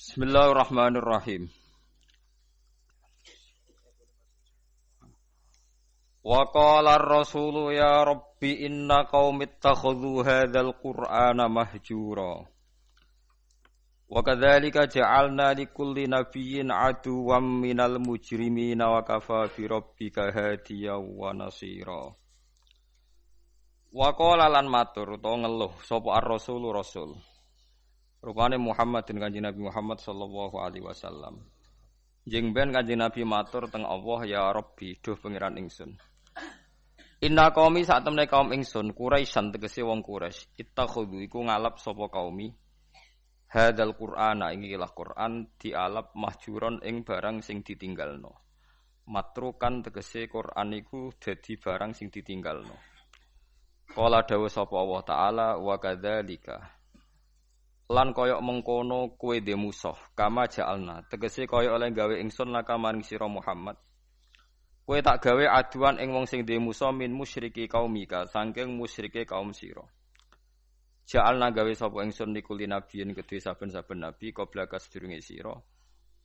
Bismillahirrahmanirrahim. Wa qala ar-rasulu ya rabbi inna qaumi ittakhadhu hadzal qur'ana mahjura. Wa kadzalika ja'alna likulli nabiyyin aduwwan minal mujrimina wa kafa bi rabbika hadiyan wa nasira. Wa qala lan matur utawa ngeluh sapa ar-rasulu rasul. Rupane Muhammad dan Kanjeng Nabi Muhammad sallallahu alaihi wasallam. Jeng ben Kanjeng Nabi matur teng Allah ya Rabbi duh pangeran ingsun. Inna qaumi sak temne kaum ingsun Quraisyan tegese wong Quraisy ittakhudhu iku ngalap sapa kaumi hadzal Qur'ana iki lah Qur'an dialap mahjuron ing barang sing ditinggalno. Matrukan tegese Qur'an iku dadi barang sing ditinggalno. Qala dawuh sapa Allah taala wa kadzalika lan koyok mengkono kue de musuh kama ja'alna tegese koyok oleh gawe ingsun laka maring sira Muhammad kue tak gawe aduan ing wong sing de musuh min musyriki kaumika saking musyrike kaum sira ja'alna gawe sapa ingsun nikuli nabiyin kedhe saben-saben nabi qabla kasdurunge sira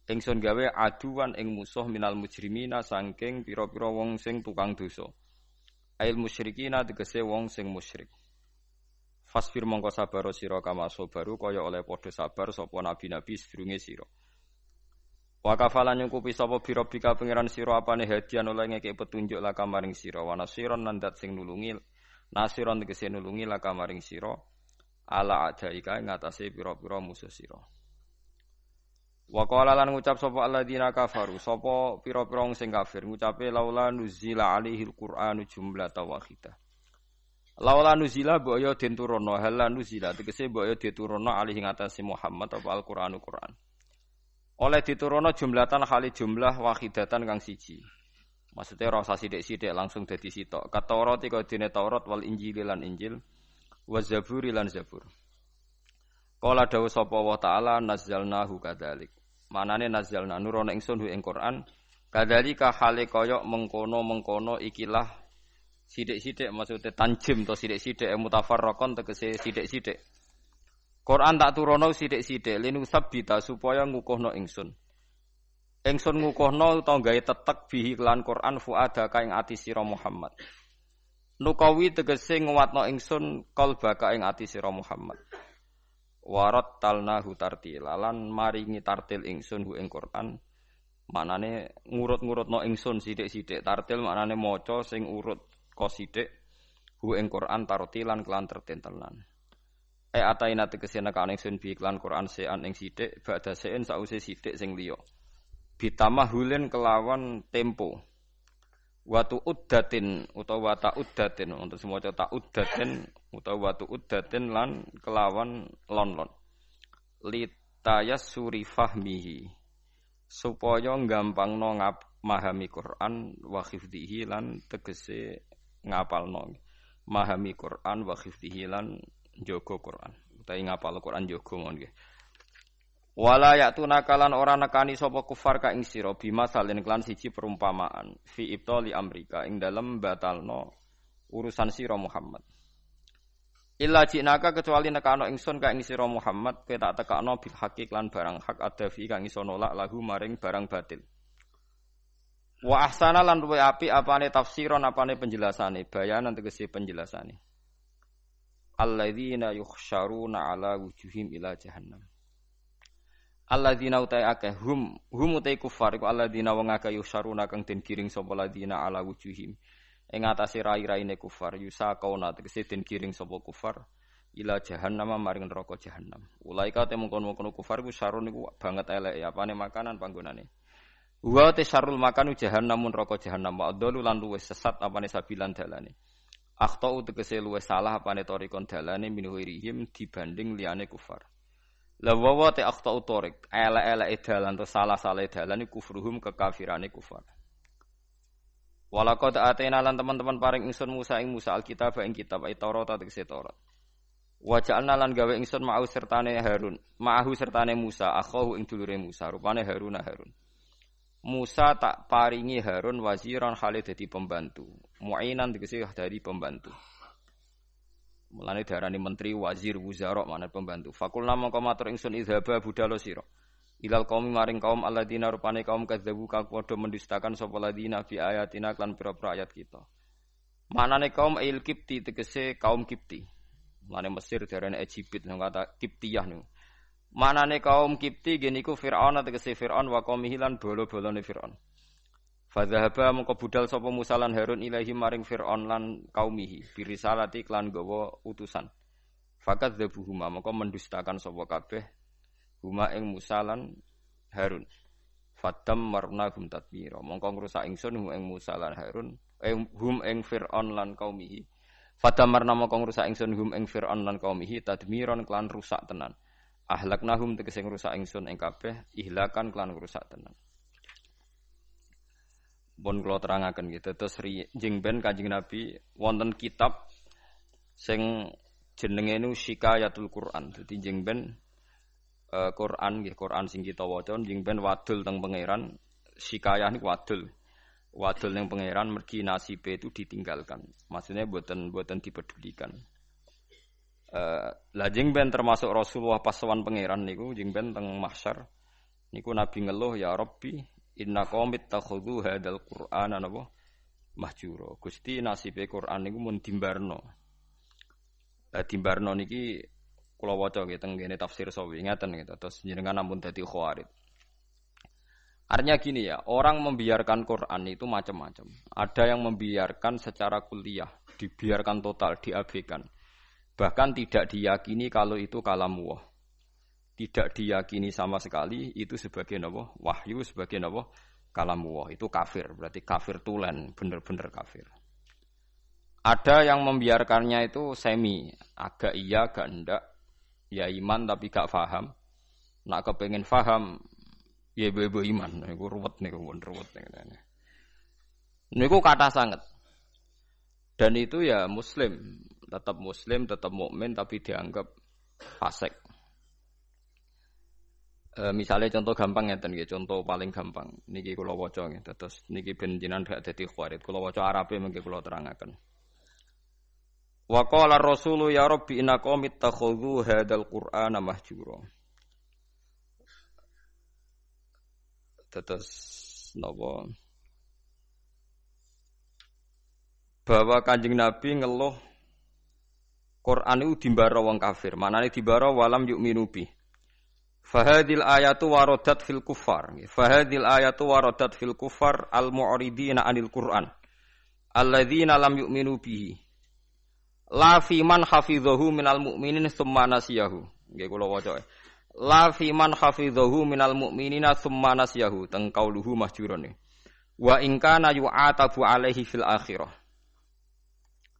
ingsun gawe aduan ing musuh minal mujrimina saking pira-pira wong sing tukang dosa ail musyrikina tegese wong sing musyrik. Fasfir mongko sabar sira kama sabaru kaya oleh padha sabar sapa nabi-nabi sedurunge sira. Wa kafalan nyukupi sapa birobika pangeran sira apane hadian oleh ngeke petunjuk la kamaring sira wa nasiron nandat sing nulungi nasiron tegese nulungi la kamaring sira ala adaika ing atase pira-pira musuh sira. Wa qala lan ngucap sapa alladzina kafaru sapa pira-pira wong sing kafir ngucape laula nuzila alaihil qur'anu jumlatan wahidah. Laula nuzila mbok ya den turunno hal nuzila tegese mbok ya diturunno alih ing atase Muhammad apa Al-Qur'anu Qur'an. Oleh diturunno jumlatan khali jumlah wahidatan kang siji. Maksudnya ora usah sithik-sithik langsung dadi sitok. Kataurat iku dene Taurat wal Injil lan Injil wa Zabur lan Zabur. Qala dawuh sapa wa ta'ala nazzalnahu kadzalik. Manane nazzalna nurono ingsun ing Qur'an kadzalika hale kaya mengkono-mengkono ikilah sidik-sidik maksudnya tanjim atau sidik-sidik mutafarraqon tegese sidik-sidik. Quran tak turono sidik-sidik linu sabbita supaya ngukuhno ingsun. Ingsun ngukuhno utawa gawe tetek bihi lan Quran fuada ka ing ati sira Muhammad. Nukawi tegese nguwatno ingsun qalbaka ing ati sira Muhammad. Warat talnahu tartila lan maringi tartil ingsun hu ing Quran. Manane ngurut-ngurutno ingsun sidik-sidik tartil manane maca sing urut kosidik hu ing Quran tartilan kelan tertentelan. Ataina tegese nekane ingsun bi iklan Quran sean ing sithik badha sean sause sithik sing liya. Bitamahulin kelawan tempo. Watu uddatin utawa ta uddatin untuk semoco ta uddatin utawa watu uddatin lan kelawan lon-lon. Litayassuri fahmihi supaya gampangno memahami Quran wa hifdhihi lan tegese ngapalno memahami Quran wa hifdhihi lan njaga Quran utawi ngapal Quran njaga mon nggih wala ya'tuna kalan ora nekani sapa kufar ka ing sira bima salin kelan siji perumpamaan fi ibtali amrika ing dalem batalno urusan sira Muhammad illa jinaka kecuali nekano ingsun ka ing sira Muhammad kowe tak tekakno bil haqiq lan barang hak adafi kang iso nolak lahu maring barang batil. Wa ahsana lan luwih apik apane tafsiron apane penjelasane bayanan tegese penjelasane. Alladzina yukhsyaruna ala wujuhim ila jahannam. Alladzina utai akeh hum utai kufar iku alladzina wong akeh yukhsyaruna kang den giring sapa alladzina ala wujuhim. Ing atase rai-raine kufar yusaqauna tegese den giring sapa kufar ila jahannam maring neraka jahannam. Ulaika te mungkon-mungkon kufar iku syarun iku banget eleke apane makanan panggonane. Wa tasarrul makanu jahannamun neraka jahannam wa adlu lan luwes sesat apane sabilan dalane. Akhtau tegese luwes salah apane torikon dalane minuhirihim dibanding liyane kufar. La wa ta akhtau torik elek-eleke dalan to salah-salah dalan iku kufruhum kekafirane kufar. Walaqad atena lan teman-teman paring ingsun Musa ing Musa alkitab ing kitab Taurat tegese Taurat. Wa ja'alna lan gawe ingsun ma'ahu sertane Harun, ma'ahu sertane Musa akhahu ing dulure Musa rupane Harun. Musa tak paringi Harun waziran khale dadi pembantu. Mu'inan tegese dari pembantu. Mulane diarani menteri, wazir, wuzara, manane pembantu. Fakulna mongko matur ingsun idhaba budalo sira. Ilal qaumi maring kaum alladzina rupane kaum kadzabu kang padha mendustakan sapa ladina fi ayatina lan pira-pira ayat kita. Manane kaum il Kipti tegese kaum Kipti. Mane Mesir darane Egypt nang kata Kiptiyah niku. Manane kaum Kipti geniku Firaun tegese Firaun wa qaumihi lan bolo-bolone Firaun. Fadzahaba mengko budal sapa Musa lan Harun ilahi maring Firaun lan kaumihi birisalati klan gawa utusan. Fakat dzabuhuma mengko mendustakan sapa kabeh huma ing Musa lan Harun. Fatam marna hum tadmira. Mongko ngrusak ingsun hum ing Musa lan Harun, hum ing Firaun lan kaumihi. Fatam marna mongko ngrusak ingsun hum ing Firaun lan kaumihi tadmiron klan rusak tenan. Ahlaknahum tegese ngrusak ingsun ing kabeh, ihlakan klan rusak tenan. Pun kula terangaken gitu. Terus jengben Kanjeng Nabi wonten kitab sing jenenge nu Shikayatul Quran. Dadi jengben Quran nggih Quran sing kita waca jengben wadul teng pangeran. Shikayah niku wadul. Wadul ning pangeran mergi nasibe itu ditinggalkan. Maksudnya boten dipedulikan. Lah jengben termasuk Rasulullah pas sowan pangeran niku jengben teng mahsyar niku Nabi ngeluh ya Rabbi inna qaumit takhudhu hadzal Qur'ana napa mahjura. Gusti nasibe Quran niku mun dimbarno. Dimbarno niki kula waca nggih teng ngene tafsir Sawi ngaten gitu. Terus jenengan ampun dadi khawarit. Artinya gini ya, orang membiarkan Quran itu macam-macam. Ada yang membiarkan secara kuliah, dibiarkan total, diabaikan. Bahkan tidak diyakini kalau itu kalamullah. Tidak diyakini sama sekali itu sebagai napa? Wahyu sebagai napa? Kalamullah. Itu kafir, berarti kafir tulen, bener-bener kafir. Ada yang membiarkannya itu semi, agak iya, agak enggak. Ya iman tapi gak paham. Nak kepengen paham, ya bebo iman. Niku ruwet niku, ruwet niku. Niku kata sangat. Dan itu ya muslim, tetap mukmin tapi dianggap fasik. Misalnya contoh gampang ngeten nggih, contoh paling gampang. Niki kula waca nggih, terus niki ben jenengan gak dadi khawarit. Kula waca Arabe mengke kula terangaken. Wa qala ar-rasulu ya rabbi inna qaumi ittakhadhu hadzal qur'ana mahjura. Terus napa? Bahwa Kanjeng Nabi ngeluh Quran itu dimbara wong kafir. Manane dimbara walam yu'minu bi. Fahadil ayatu waradat fil kuffar. Fahadil ayatu waradat fil kuffar al-mu'ridina 'anil Qur'an. Alladzina lam yu'minu bihi. La fi man hafidhahu minal mu'minin tsumma nasiyahu. Nggih kula waca. La fi man hafidhahu minal mu'minina tsumma nasiyahu. Teng qauluhu mahjuran. Wa in kana yu'atabu alaihi fil akhirah.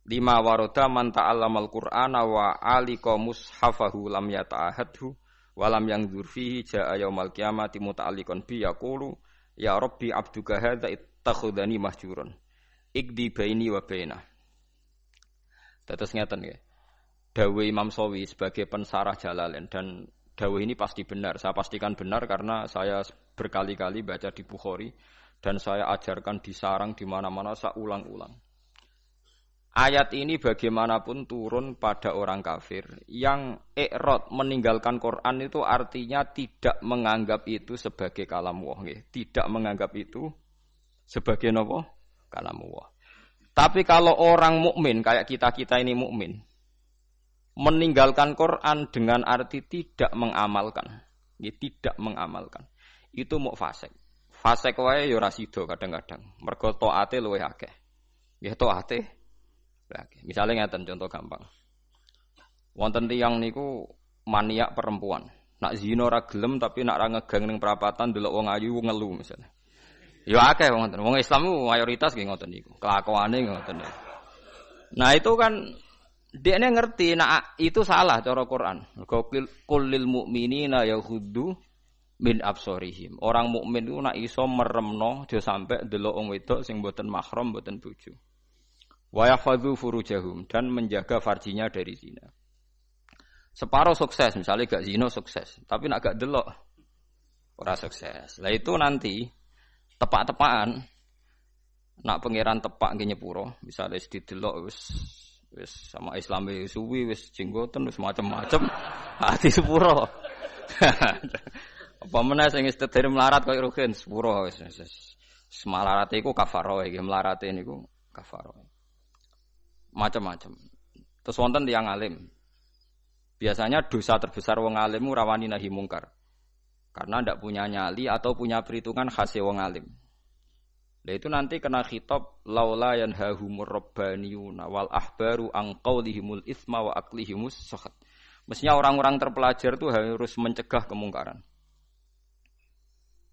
Lima waroda man ta'allamal Qur'ana wa alika mushafahu lam yata'ahadhu wa lam yanzur fihi ja'a yaumal qiyamati muta'alliqan bi yaqulu ya rabbi abduka hadza ittakhadhani mahjuran ikdi baini wa bainah. Terus ngeten nggih. Dawuh Imam Sawi sebagai pensarah Jalalain dan dawuh ini pasti benar. Saya pastikan benar karena saya berkali-kali baca di Bukhari dan saya ajarkan di sarang di mana-mana saya ulang-ulang. Ayat ini bagaimanapun turun pada orang kafir yang i'rad meninggalkan Quran itu artinya tidak menganggap itu sebagai kalamullah, tidak menganggap itu sebagai napa? Kalamullah. Tapi kalau orang mukmin kayak kita ini mukmin meninggalkan Quran dengan arti tidak mengamalkan, tidak mengamalkan. Itu mau fasik. Fasik wae ya ora sida kadang-kadang. Mergo taate luwih akeh. Nggih taate misalnya ngeten contoh gampang. Wonten tiyang niku maniak perempuan. Nak zina ora gelem tapi nak ra ngegang ning perapatan delok wong ayu ngelu misalnya. Ya akeh wong ngoten. Wong Islam ku mayoritas nggih ngoten niku. Kelakuane ngoten. Nah itu kan dekne ngerti nak itu salah cara Quran. Qul lil mu'minina yaghuddu min absarihim. Orang mukmin itu nak iso meremno aja sampe delok wong wedok sing mboten mahram, mboten bojo. Wa yahfadzu furujahum dan menjaga farjinya dari zina. Separuh sukses, misalnya gak zina sukses, tapi nak gak delok ora sukses. Lah itu nanti tepak-tepakan nak pangeran tepak nggih nyepuro, misalnya wis didelok wis sama Islame suwi wis jenggoten wis macam-macam hati sepuro. Apa meneh sing istidhar melarat koyo rugen sepuro wis. Semalarate iku kafaro iki, melarate niku kafaro. Macam-macam. Terus wonten tiyang alim. Biasanya dosa terbesar wong alim rawani nahi mungkar. Karena ndak punya nyali atau punya perhitungan khase wong alim. Lah itu nanti kena khitab laula yanhahumur rabbaniyuna wal ahbaru an qaulihimul itsma wa aqlihimus sakhat. Mestinya orang-orang terpelajar itu harus mencegah kemungkaran.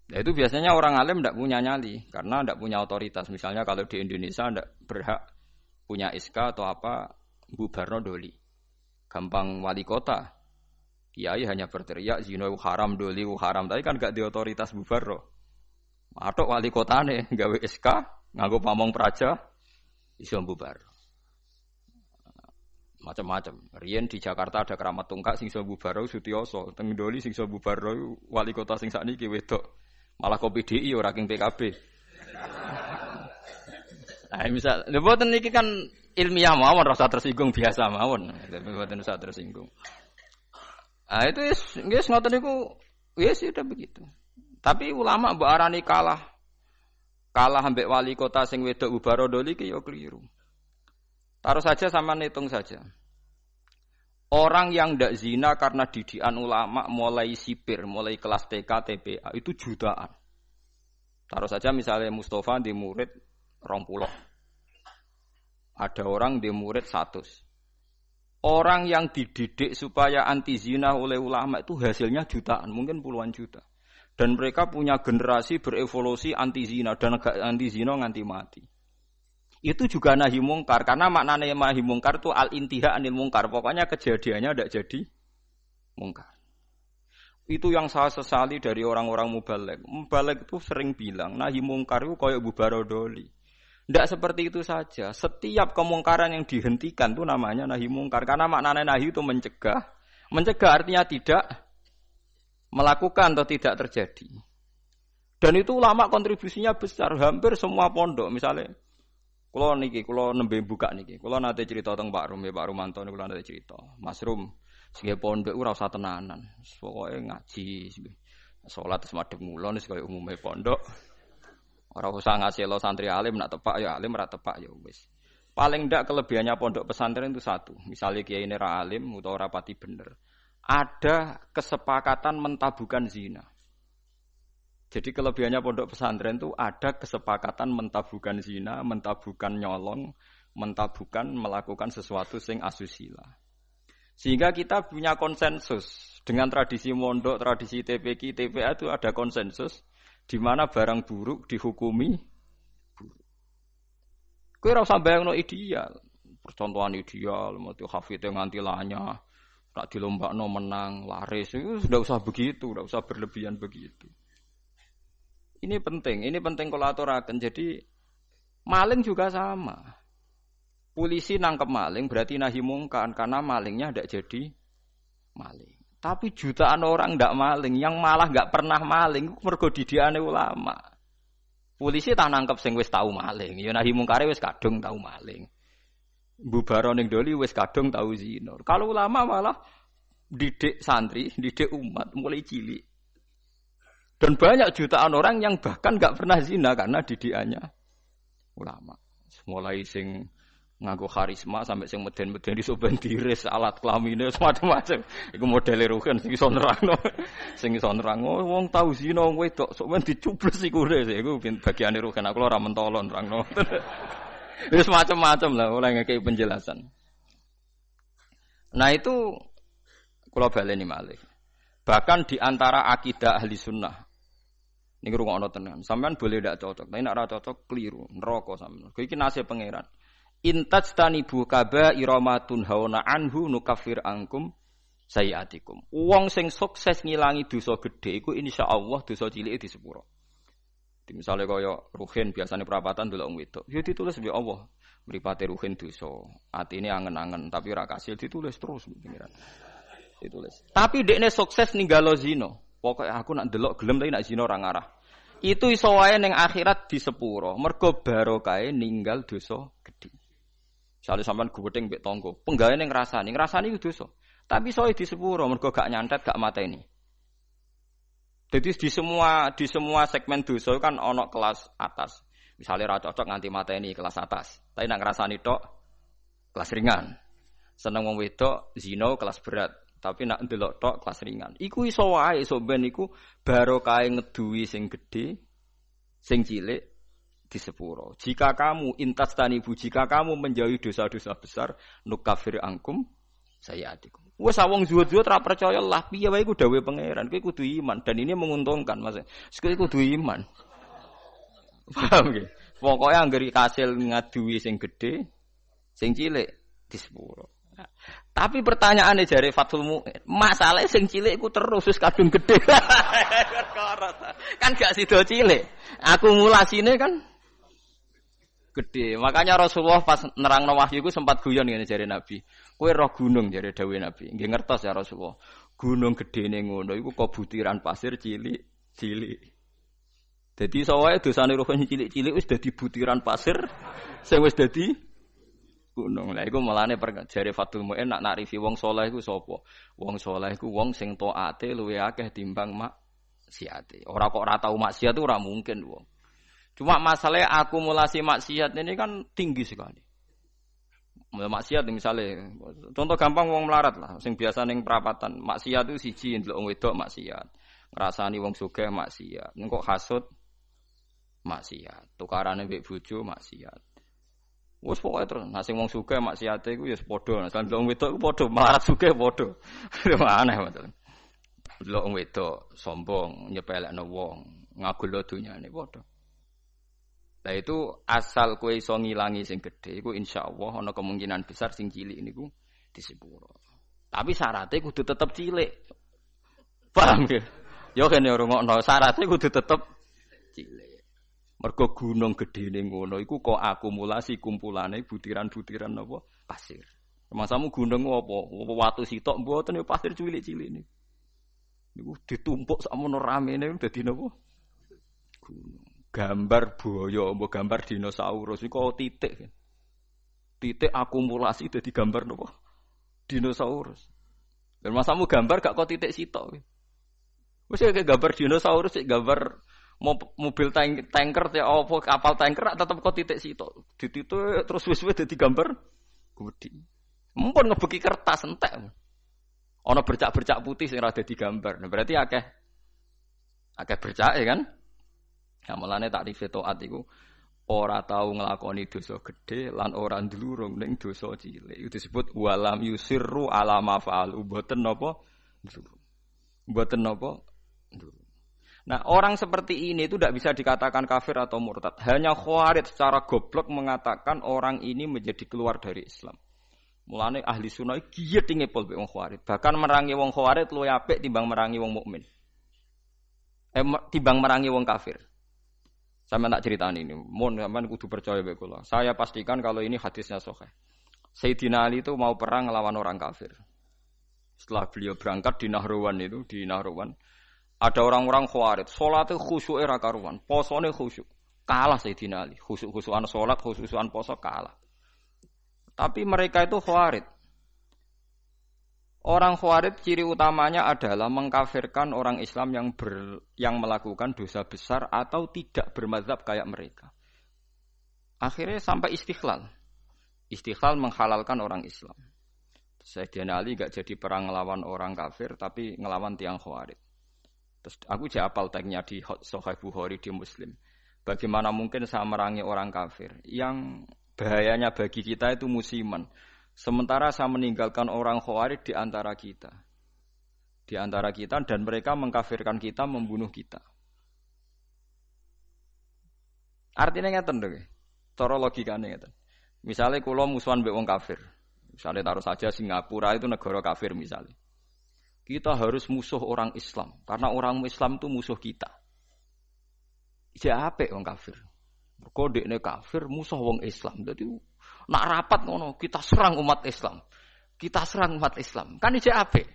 Nah itu biasanya orang alim tidak punya nyali karena tidak punya otoritas. Misalnya kalau di Indonesia tidak berhak punya SK atau apa bubarno doli. Gampang wali kota. Kiai hanya berteriak zina haram doli haram tapi kan gak di otoritas bubarno. Atok wali kotane gawe SK nganggo pamong praja iso bubarno. Macam-macam. Riyen di Jakarta ada keramat tungkak sing iso bubarno Sutioso, teng doli sing iso bubarno wali kota sing sakniki wedok. Malah kopi DI ora king PKB. Nah, misal, mboten niki kan ilmiah mawon rasa tersinggung biasa mawon, tapi mboten usah tersinggung. Ah itu wis ngoten niku wis sudah begitu. Tapi ulama mbok arani kalah ambek wali kota sing wedok bubaro doli ki yo keliru. Taruh saja sama hitung saja. Orang yang ndak zina karena didikan ulama mulai sipir, mulai kelas TK, TPA itu jutaan. Taruh saja misalnya Mustafa di murid 20. Ada orang di murid 100. Orang yang dididik supaya anti zina oleh ulama itu hasilnya jutaan, mungkin puluhan juta. Dan mereka punya generasi berevolusi anti zina dan anti zina nganti mati. Itu juga nahi mungkar karena maknanya nahi mungkar itu al-intiha anil mungkar. Pokoknya kejadiannya tidak jadi mungkar. Itu yang saya sesali dari orang-orang mubaligh. Mubaligh itu sering bilang nahi mungkar itu kayak bubaro doli. Tidak seperti itu saja. Setiap kemungkaran yang dihentikan itu namanya nahi mungkar karena maknanya nahi itu mencegah. Mencegah artinya tidak melakukan atau tidak terjadi. Dan itu ulama kontribusinya besar. Hampir semua pondok misalnya Kulo nembe buka niki. Kulo nate cerita tentang Pak Rum, Pak Rumanto niku nate cerita. Mas Rum, sing pondok ora usah tenanan. Pokoke ngaji, salat wis madhep ngulon wis kaya umume pondok. Ora usah ngasihlo santri alim nak tepak ya alim ora tepak ya wis. Paling ndak kelebihannya pondok pesantren itu satu. Misalnya kiai ini ra alim utawa ora pati bener. Ada kesepakatan mentabukan zina. Jadi kelebihannya pondok pesantren itu ada kesepakatan mentabukan zina, mentabukan nyolong, mentabukan melakukan sesuatu sing asusila. Sehingga kita punya konsensus dengan tradisi mondok, tradisi TPQ, TPA itu ada konsensus di mana barang buruk dihukumi buruk. Kowe ora usah bayangno ideal, percontohan ideal, mati hafite nganti lanya, rak dilombakno menang, laris, itu sudah usah begitu, sudah usah berlebihan begitu. Ini penting kalau aturaken. Jadi maling juga sama. Polisi nangkep maling berarti nahi mungkar karena malingnya tidak jadi maling. Tapi jutaan orang tidak maling, yang malah nggak pernah maling, mergo didikane ulama. Polisi tak nangkep sing wis tau maling, ya nahi mungkare wis kadung tau maling. Bubaro ning doli wis kadung tau zina. Kalau ulama malah didik santri, didik umat mulai cilik. Dan banyak jutaan orang yang bahkan enggak pernah zina karena didikannya ulama. Mulai sing nganggo karisma sampai sing meden-meden iso ben diris alat kelamine macam-macam. Iku modele rugen sing iso nerangno. Sing iso nerangno wong tau zina wong wedok sok men dicubles iku iku bagiane rugen aku ora mentolo nerangno. Wis macam-macam lah oleh ngekei penjelasan. Nah itu kula baleni malih. Bahkan di antara akidah ahli sunnah. Ini rungokno tenan. Sampean boleh ndak cocok, tapi nek ora cocok keliru, neraka sampean. Kuwi iki nasib pangeran. Intajtanibu kaba'ira ma tunhauna anhu nukaffir ankum sayiatikum. Wong sing sukses ngilangi dosa gedhe iku insyaallah dosa cilike disepuro. Misale kaya ruhin biasane perapatan delok wong wedok. Ya ditulis mbek Allah. Mripate ruhin dosa. Atine angen-angen tapi ora kasil ditulis terus pangeran. Ditulis. Tapi dekne sukses ninggalo zina. Pokoke aku nak ndelok gelem tapi nak zina ora ngarah. Itu iso wae ning akhirat di sepuro. Mergo barokahe ninggal dosa gedhe. Misale sampean guweting mbek tangga, penggaweane ngrasani iku dosa. Tapi iso di sepuro mergo gak nyantet, gak mateni. Jadi di semua segmen dosa kan ana kelas atas. Misalnya ra cocok nganti mateni kelas atas. Tapi nek ngrasani tok kelas ringan. Seneng wong wedok zina kelas berat. Tapi nak ndelok tok kelas ringan. Iku iso wae iso ben iku barokahe ngeduwi sing gedhe, sing cilik di sepuro. Jika kamu jika kamu menjauhi dosa-dosa besar, nukafir angkum sayyi'atikum. Wes wong zuhud-zuhud ra percaya lah piye wae iku dawuhe pangeran. Kowe kudu iman dan ini menguntungkan Mas. Kowe kudu iman. Paham nggih? Pokoke anggere kasil ngaduwi sing gedhe, sing cilik di sepuro. Nah, tapi pertanyaane jare Fathul Mu'in, masalahe sing cilik iku terus wis kadung gedhe. Kan gak sida cilik. Akumulasine kan gede. Makanya Rasulullah pas nerangno wahyu iku sempat guyon ngene jare Nabi. Kowe roh gunung jare dawuhe Nabi. Nggih ngertos ya Rasulullah. Gunung gedene ngono iku kok butiran pasir cilik-cilik. Dadi sawae dosane roh cilik-cilik wis dadi butiran pasir sing wis dadi gunung. Lah iku mulane jare Fathul Mu'in nak nakrifi wong saleh iku sapa? Wong saleh iku wong sing taate luwih akeh timbang maksiate. Ora kok ora tau maksiat ora mungkin wong. Cuma masalahnya akumulasi maksiat ini kan tinggi sekali. Maksiat misalnya, contoh gampang wong melarat lah, sing biasa ning perapatan. Maksiat itu siji ndelok wong wedok maksiat, ngrasani wong sugih maksiat, engko hasud maksiat, tukarane mbek bojo maksiat. Wes pokoke terus, nah sing wong sugih maksiate iku ya padha, nah wong wedok iku padha, melarat sugih padha. Aneh betul. Delok wong wedok sombong, nyepelekno wong, ngagul dunyane padha. Nah itu asal kowe iso ngilangi sing gedhe iku insyaallah ana kemungkinan besar sing cilik niku disepuro. Tapi syaratnya kudu tetep cilik. Paham ya? Ya kene rungokno syaratnya kudu tetep cilik. Mergo gunung gedhene ngono iku kok akumulasi kumpulane butiran-butiran apa pasir. Masamu gunung apa? Watu sitok mboten ya pasir cilik-cilik niku. Niku ditumpuk sakmono ramene dadi napa? Gunung. Gambar buaya, mbok gambar dinosaurus iku titik. Titik akumulasi dadi gambar napa? Dinosaurus. Dan masamu gambar gak kok titik sitok. Wis kayak gambar dinosaurus, gambar mobil tanker ya apa kapal tanker tetep kok titik sitok. Dititik terus wis-wis dadi gambar gedhi. Mumpun ngebeki kertas entek. Ana bercak-bercak putih sing ora dadi gambar. Nah, berarti akeh bercake kan? Ya mulane takrif taat iku ora tau nglakoni dosa gedhe lan ora ndlurung ning dosa cilik. Itu disebut walam yusirru ala ma fa'alu. Mboten napa ndlurung. Mboten napa ndlurung. Nah, orang seperti ini itu tidak bisa dikatakan kafir atau murtad. Hanya Khawarij secara goblok mengatakan orang ini menjadi keluar dari Islam. Mulane ahli sunnah giyet ngepol wong Khawarij. Bahkan merangi wong Khawarij luwih apik timbang merangi wong mukmin. Timbang merangi wong kafir. Sampeyan tak critani ini, mun sampean kudu percaya mek kula. Saya pastikan kalau ini hadisnya sahih. Sayyidina Ali itu mau perang melawan orang kafir. Setelah beliau berangkat di Nahrawan ada orang-orang Khawarij, salate khusyuke ra karuan, posone khusyuk. Kalah Sayyidina Ali, khusyuk-khusyukan salat, khusyukan poso kalah. Tapi mereka itu Khawarij. Orang Khawarij ciri utamanya adalah mengkafirkan orang Islam yang melakukan dosa besar atau tidak bermadzhab kayak mereka. Akhirnya sampai istighlal. Istighlal menghalalkan orang Islam. Sayyidina Ali enggak jadi perang ngelawan orang kafir tapi ngelawan tiang Khawarij. Terus aku apal tagnya di Sahih Bukhari di Muslim. Bagaimana mungkin saya merangi orang kafir yang bahayanya bagi kita itu musiman. Sementara saya meninggalkan orang Khawarij di antara kita. Di antara kita dan mereka mengkafirkan kita, membunuh kita. Artinya ngeten lho. Cara logikane ngeten. Misalnya kula musuhan mbek wong kafir. Misalnya taruh saja Singapura itu negara kafir misalnya. Kita harus musuh orang Islam karena orang Islam itu musuh kita. Iki apik wong kafir. Mergo dekne kafir musuh wong Islam. Dadi nak rapat ngono, kita serang umat Islam. Kita serang umat Islam. Kan iki apik.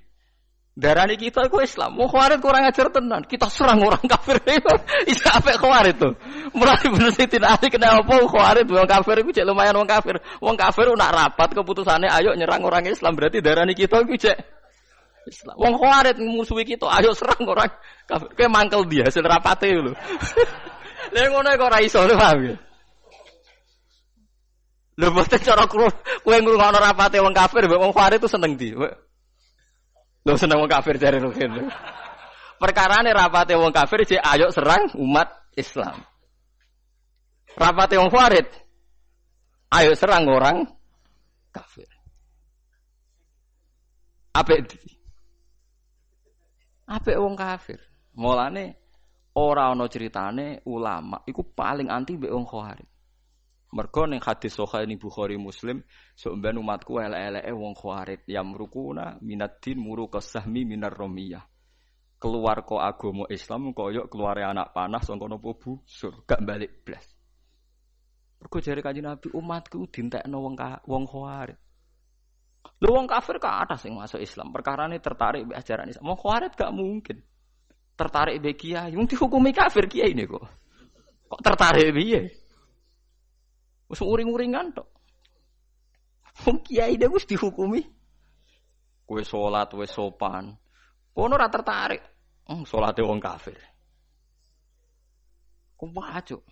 Darani kita iku Islam. Wong Khawarij kurang ajar tenan. Kita serang orang kafir iku. Iki apik Khawarij to. Mulai bener sih tidak asik kena apa Khawarij wong kafir iku cek lumayan wong kafir. Wong kafir nak rapat keputusane ayo nyerang orang Islam berarti darani kita iku cek Islam. Wong Khawarij musuhi kita, ayo serang orang kafir. Kowe mangkel dia hasil rapate lho. Lha ngono kok ora iso lho paham ya. Lho boten cara kowe ngrungokno rapate wong kafir, wong Khawarij itu seneng di. Lho seneng wong kafir jare Rukin. Perkarane rapate wong kafir jek ayo serang umat Islam. Rapate wong Khawarij ayo serang orang kafir. Apik wong kafir. Mulane ora ana critane ulama iku paling anti mbek wong Khawarij. Mergo ning hadis sahih ning Bukhari Muslim, sok ben umatku elek-eleke wong Khawarij yamrukuna minaddin muruqas sahmi minar ramiyah. Keluar kok agama Islam koyo keluare anak panah saka napa busur, gak balik blas. Mergo jare Kanjeng Nabi umatku dintekno wong Khawarij. Lho wong kafir ke atas sing masuk Islam. Perkarane tertarik mbek ajaran Islam. Wong Khawarij gak mungkin tertarik mbek kiai. Wong dihukumi kafir kiai ini kok. Kok tertarik piye? Wis uring-uringan tok. Wong kiai wis dihukumi. Kowe salat wis sopan. Kono ora tertarik. Salate wong kafir. Kuwajo.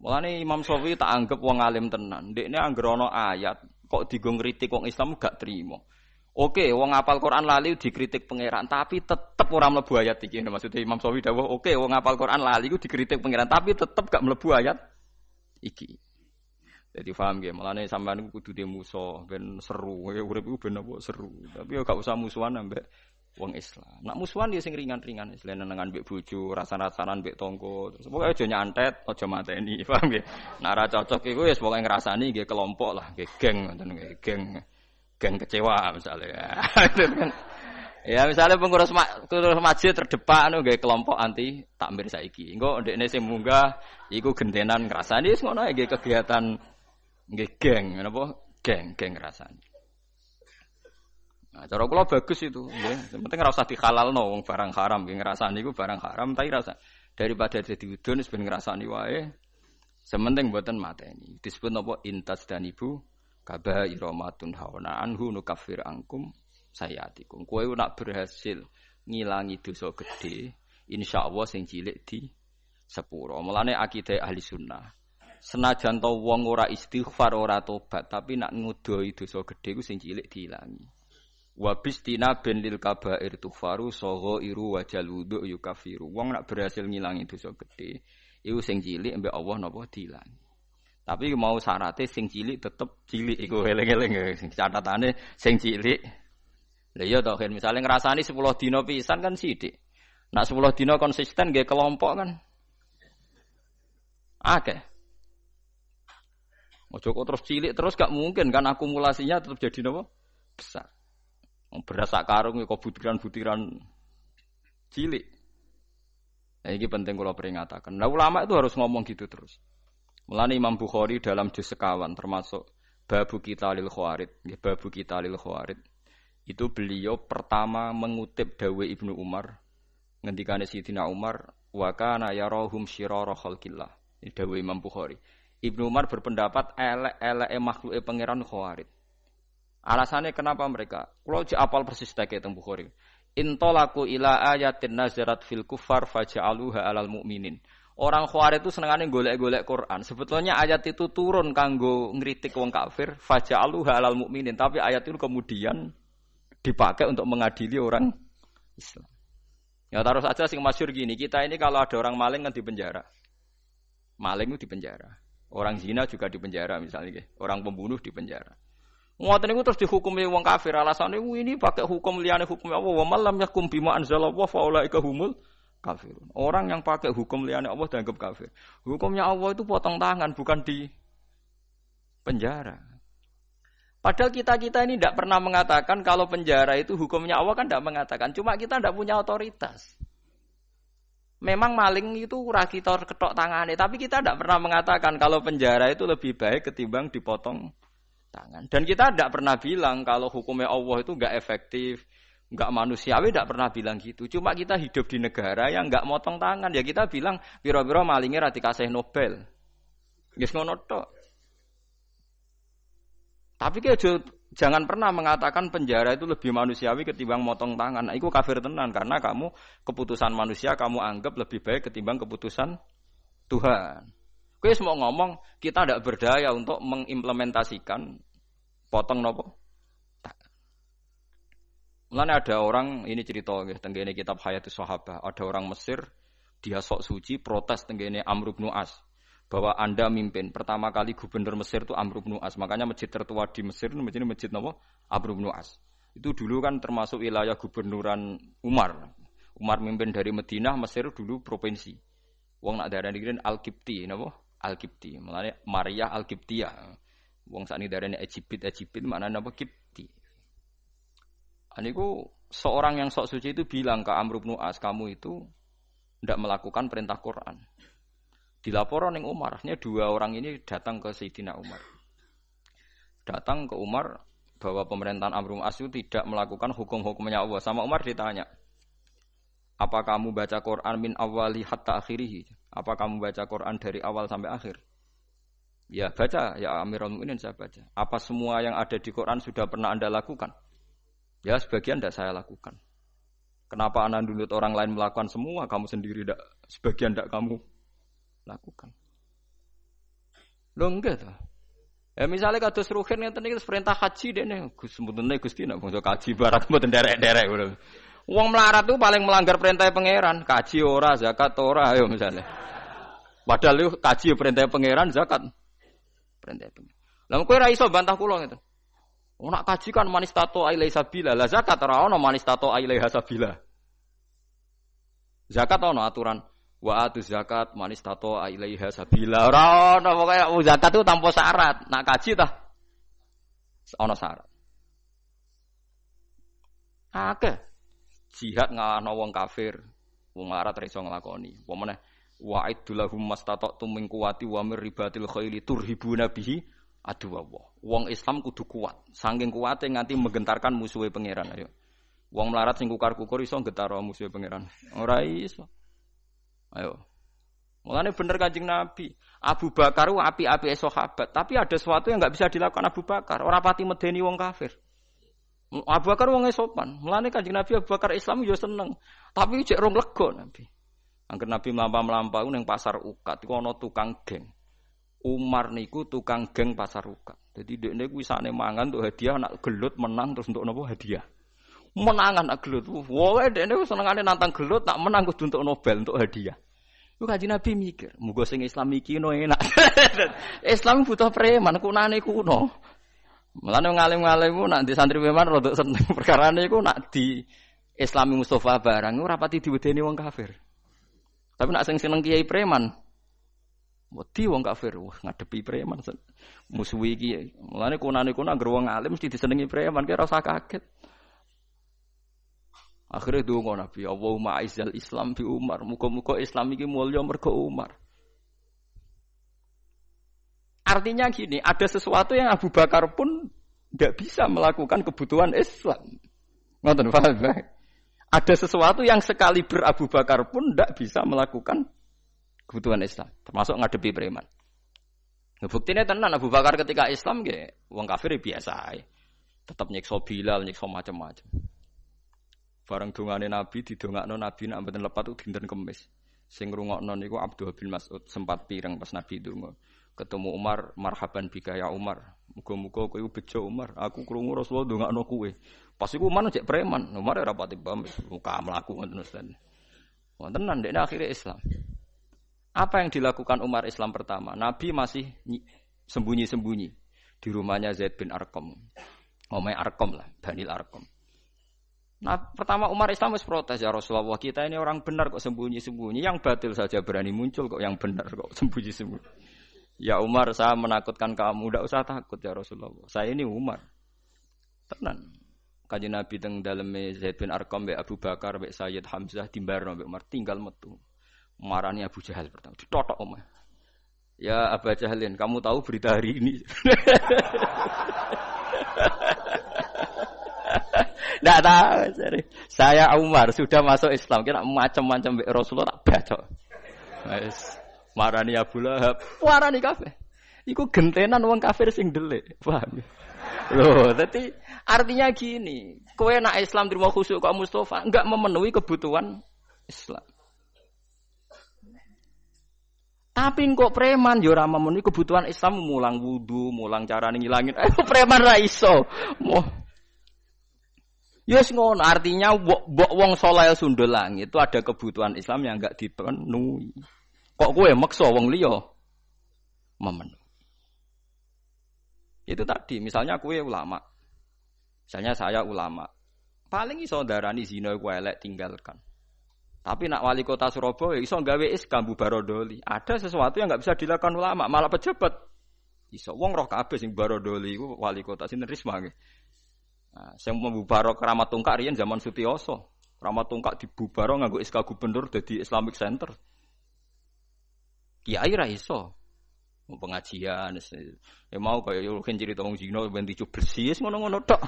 Mulane Imam Syafi'i tak anggap wong alim tenan. Ndekne anggere ana ayat kok digo ngritik wong Islam gak trimo. Oke, wong hafal Quran lali dikritik pangeran, tapi tetep ora mlebu ayat iki. Maksudnya Imam Syafi'i dawuh, oke, wong hafal Quran lali iku dikritik pangeran, tapi tetep gak mlebu ayat iki. Jadi paham nggih, mulane sampean kudu de musuh ben seru, urip iku ben apa seru. Tapi yo gak usah musuhan ambek wong Islam. Nak musuhan dia sing ringan-ringan, selain nenengan mbek bojo, rasa-rasanan mbek tangga. Terus pokoke aja nyantet, aja mateni, paham nggih. Nek ora cocok iku wis pokoke ngrasani nggih kelompok lah, nggih geng ngoten nggih, geng kecewa misalnya. Ya misalnya pengurus masjid terdepak anu nggih kelompok anti takmir saiki. Engko ndekne sing munggah iku gentenan ngrasani wis ngono nggih kegiatan nggih geng, napa? Geng ngrasani. Nah, cara kula bagus itu, nggih. Penting ora usah dihalalno wong barang haram, nggih ngrasani iku barang haram, tapi rasa daripada dadi udun wis ben ngrasani wae. Sementing mboten mateni. Disebut napa intas dan ibu kabaira matun hauna anhu nukaffir angkum sayatikum. Kowe nak berhasil ngilangi dosa gedhe, insyaallah sing cilik di sepuro. Mulane akidah ahli sunnah. Senajan to wong ora istighfar ora tobat, tapi nak ngudoi dosa gedhe ku sing cilik diilangi. Wa bistina bin lil kabair tufaru sago iru wajal wudu yukafiru. Wong nak berhasil ngilangi dosa gedhe, iku sing cilik mbek Allah napa diilangi. Tapi mau syaratnya sing cilik tetep cilik iku eling-eling sing catatane sing cilik. Lah iya to, misale ngrasani 10 dina pisan kan sithik. Nak 10 dina konsisten nggih kelompok kan akeh. Ojo kok terus cilik terus gak mungkin kan akumulasinya tetap jadi napa? Besar. Beras sak karung kok butiran-butiran cilik. Nah, ini penting kalau peringatakan. Nah, ulama itu harus ngomong gitu terus. Mulane Imam Bukhari dalam juz sekawan termasuk babu kita lil Khawarij, babu kita lil Khawarij. Itu beliau pertama mengutip dawuh Ibnu Umar ngendikane Sayyidina Umar wa kana yarahum syirara khalqillah. Ini dawuh Imam Bukhari. Ibnu Umar berpendapat elek-eleke makhluke pangeran Khawarij. Alasannya kenapa mereka? Kalau apal persis teke teng Bukhari. Intolaku ila ayatin nazarat fil kufar faja'aluha alal mu'minin. Orang Khawarij itu senengane golek-golek Quran. Sebetulnya ayat itu turun kanggo ngritik wong kafir, faja'aluha alal mu'minin, tapi ayat itu kemudian dipakai untuk mengadili orang Islam. Ya taruh saja sing masyhur gini, kita ini kalau ada orang maling kan di penjara. Maling itu di penjara. Orang zina juga di penjara misalnya, orang pembunuh di penjara. Ngoten niku terus dihukumi wong kafir alasane ini pakai hukum liyane hukum Allah wa man lam yakum bima anzalallahu fa ulaika humul kafirun. Orang yang pakai hukum liyane Allah dianggap kafir. Hukumnya Allah itu potong tangan bukan di penjara. Padahal kita ini tidak pernah mengatakan kalau penjara itu hukumnya Allah kan tidak mengatakan. Cuma kita tidak punya otoritas. Memang maling itu ora kita ketok tangane, tapi kita tidak pernah mengatakan kalau penjara itu lebih baik ketimbang dipotong tangan. Dan kita tidak pernah bilang kalau hukumnya Allah itu enggak efektif, enggak manusiawi, tidak pernah bilang gitu. Cuma kita hidup di negara yang enggak motong tangan, ya kita bilang pira-pira malingnya ra dikasih Nobel. Wis ngono tok. Tapi ki aja Jangan pernah mengatakan penjara itu lebih manusiawi ketimbang motong tangan. Nah, itu kafir tenan karena kamu keputusan manusia kamu anggap lebih baik ketimbang keputusan Tuhan. Kowe semua ngomong kita tidak berdaya untuk mengimplementasikan potong nopo. Mulane ada orang ini cerita nggih tenggene kitab Hayatus Sahabah, ada orang Mesir dia sok suci protes tenggene Amr bin As bahwa Anda mimpin. Pertama kali gubernur Mesir itu Amr bin As. Makanya masjid tertua di Mesir itu masjid napa? Amr bin As. Itu dulu kan termasuk wilayah gubernuran Umar. Umar mimpin dari Madinah, Mesir dulu provinsi. Wong nak darani kira Al-Qibti napa? Al-Qibti. Mulane Maria Al-Qibtiyah. Wong sakniki darani Egypt maknane napa? Qibti. Aniku seorang yang sok suci itu bilang ke Amr bin As, kamu itu tidak melakukan perintah Quran. Dilaporan yang Umar, artinya dua orang ini datang ke Sayyidina Umar. Datang ke Umar bahwa pemerintahan Amr bin As itu tidak melakukan hukum-hukumnya Allah. Sama Umar ditanya, apa kamu baca Quran min awali hatta akhirih? Apa kamu baca Quran dari awal sampai akhir? Ya baca, ya Amirul Mukminin saya baca. Apa semua yang ada di Quran sudah pernah Anda lakukan? Ya sebagian tidak saya lakukan. Kenapa Anda nuntut orang lain melakukan semua, kamu sendiri tidak, sebagian tidak kamu lakukan. Lho enggak toh. Ya misalnya kados ruhin ngeten iki perintah haji dene Gus mboten Gusti nek bangsa kaji barak mboten derek-derek ngono. Wong melarat tuh paling melanggar perintah pangeran, kaji ora, zakat ora ayo misalnya. Padahal yo kaji perintah pangeran, zakat perintah pangeran. Lah kowe ora iso bantah kula ngeten. Oh nak kaji kan manis tato ailai sabila, lah zakat ora ono manis tato ailai hasabila. Zakat ono aturan wa atu zakat manis tato ilaiha sabila. Ora ono pokoke zakat itu tanpa syarat. Nak kaji tah ono syarat. Akeh jihad ngalahno wong kafir, wong larat iso nglakoni. Apa meneh wa'idulahum mastata'tum min quwwati wa mir ribatil khaili turhibuna bihi aduwallah. Wong Islam kudu kuat, saking kuwate nganti menggentarkan musuhe pangeran. Ayo. Wong melarat sing kukar-kukur iso nggetaro musuhe pangeran. Ora iso. Ayo. Mulane bener Kanjeng Nabi. Abu Bakar ku api-api sahabat, tapi ada sesuatu yang enggak bisa dilakukan Abu Bakar. Ora pati medeni wong kafir. Abu Bakar wong sopan. Mulane Kanjeng Nabi Abu Bakar Islam yo seneng, tapi cek rong lega Nabi. Angger Nabi mlampah-mlampah ning pasar Ukat iku ana tukang geng. Umar niku tukang geng pasar Ukat. Dadi dekne kuwi sakne mangan untuk hadiah anak gelut menang terus untuk napa hadiah. Menangan nak gelut. Woe dekne senengane nantang gelut tak menang kudu untuk Nobel untuk hadiah. Ku Kanjeng Nabi mikir, muga sing Islam iki no enak. Islam butuh preman kunane kuno. Mulane ngalim-ngalimmu nak di santri preman rodok seneng perkarane iku nak di Islami Mustafa barang ora pati diwedeni wong kafir. Tapi nak sing seneng kiai preman wedi wong kafir, wah ngadepi preman musuhi iki. Mulane kunane kuno anggere wong alim mesti disenengi preman, kira ora usah kaget. Akhirnya donga Nabi, Allahumma aizzal Islam bi Umar. Muga-muga Islam iki mulya mergo Umar. Artinya gini, ada sesuatu yang Abu Bakar pun tidak bisa melakukan kebutuhan Islam. Ngoten paham? Ada sesuatu yang sekali Abu Bakar pun tidak bisa melakukan kebutuhan Islam, termasuk ngadepi preman. Buktinya tenan Abu Bakar ketika Islam nggih wong kafir biasa ae. Tetap nyiksa Bilal, nyiksa macam-macam. Bareng dongane Nabi didongakno Nabi nek mboten lepat dinten Kamis. Sing ngrungokno niku Abdul bin Mas'ud sempat pireng pas Nabi donga. Ketemu Umar, marhaban bika ya Umar. Muga-muga kowe bejo Umar, aku krungu Rasulullah ndongakno kowe. Pas iku Umar cek preman, Umar ora pati paham muka mlaku ngoten Ustaz. Wonten nang dekne akhire Islam. Apa yang dilakukan Umar Islam pertama? Nabi masih sembunyi-sembunyi di rumahnya Zaid bin Arqam. Omae Arqam lah, Banil Arqam. Nah, pertama Umar Islam wis protes, ya Rasulullah, kita ini orang benar kok sembunyi-sembunyi, yang batil saja berani muncul kok yang benar kok sembunyi-sembunyi. Ya Umar, saya menakutkan kamu, tidak usah takut ya Rasulullah. Saya ini Umar. Tenan. Kanjeng Nabi teng daleme Zaid bin Arqam mbek Abu Bakar mbek Sayyid Hamzah dimbarno mbek Umar tinggal metu. Marani Abu Jahal pertama, ditotok Umar. Ya Abu Jahalin, kamu tahu berita hari ini? Tidak tahu, sorry. Saya Umar sudah masuk Islam, kira macam-macam Rasulullah tak baca. Wes marani Abu Lahab, marani kafir. Iku gentenan wong kafir sing delik, paham? Loh, jadi artinya gini, kowe nak Islam terima khusyuk kok Mustafa enggak memenuhi kebutuhan Islam. Tapi kok preman yo ora memenuhi kebutuhan Islam, mulang wudu, mulang carane ngilangin. Preman ra iso. Yes ngono, artinya wong saleh sundul langit itu ada kebutuhan Islam yang enggak dipenuhi. Kok kowe maksa wong liya memenuhi. Itu tadi, misalnya kowe ulama. Misalnya saya ulama. Paling iso ndarani zina iku elek tinggalkan. Tapi nak wali kota Surabaya iso gawe SK Barodoli. Ada sesuatu yang enggak bisa dilakukan ulama, malah pejabat. Iso wong roh kabeh sing Barodoli iku wali kota sinten Risma nggih. Nah, sing mbubaro Keramat Tungkak riyen zaman Sutioso. Keramat Tungkak dibubaro nganggo SK gubernur dadi Islamic Center. Kiai ra iso. Pengajian ya mau kaya yo kan cerita wong Cina ben dicu bersih ngono-ngono tok.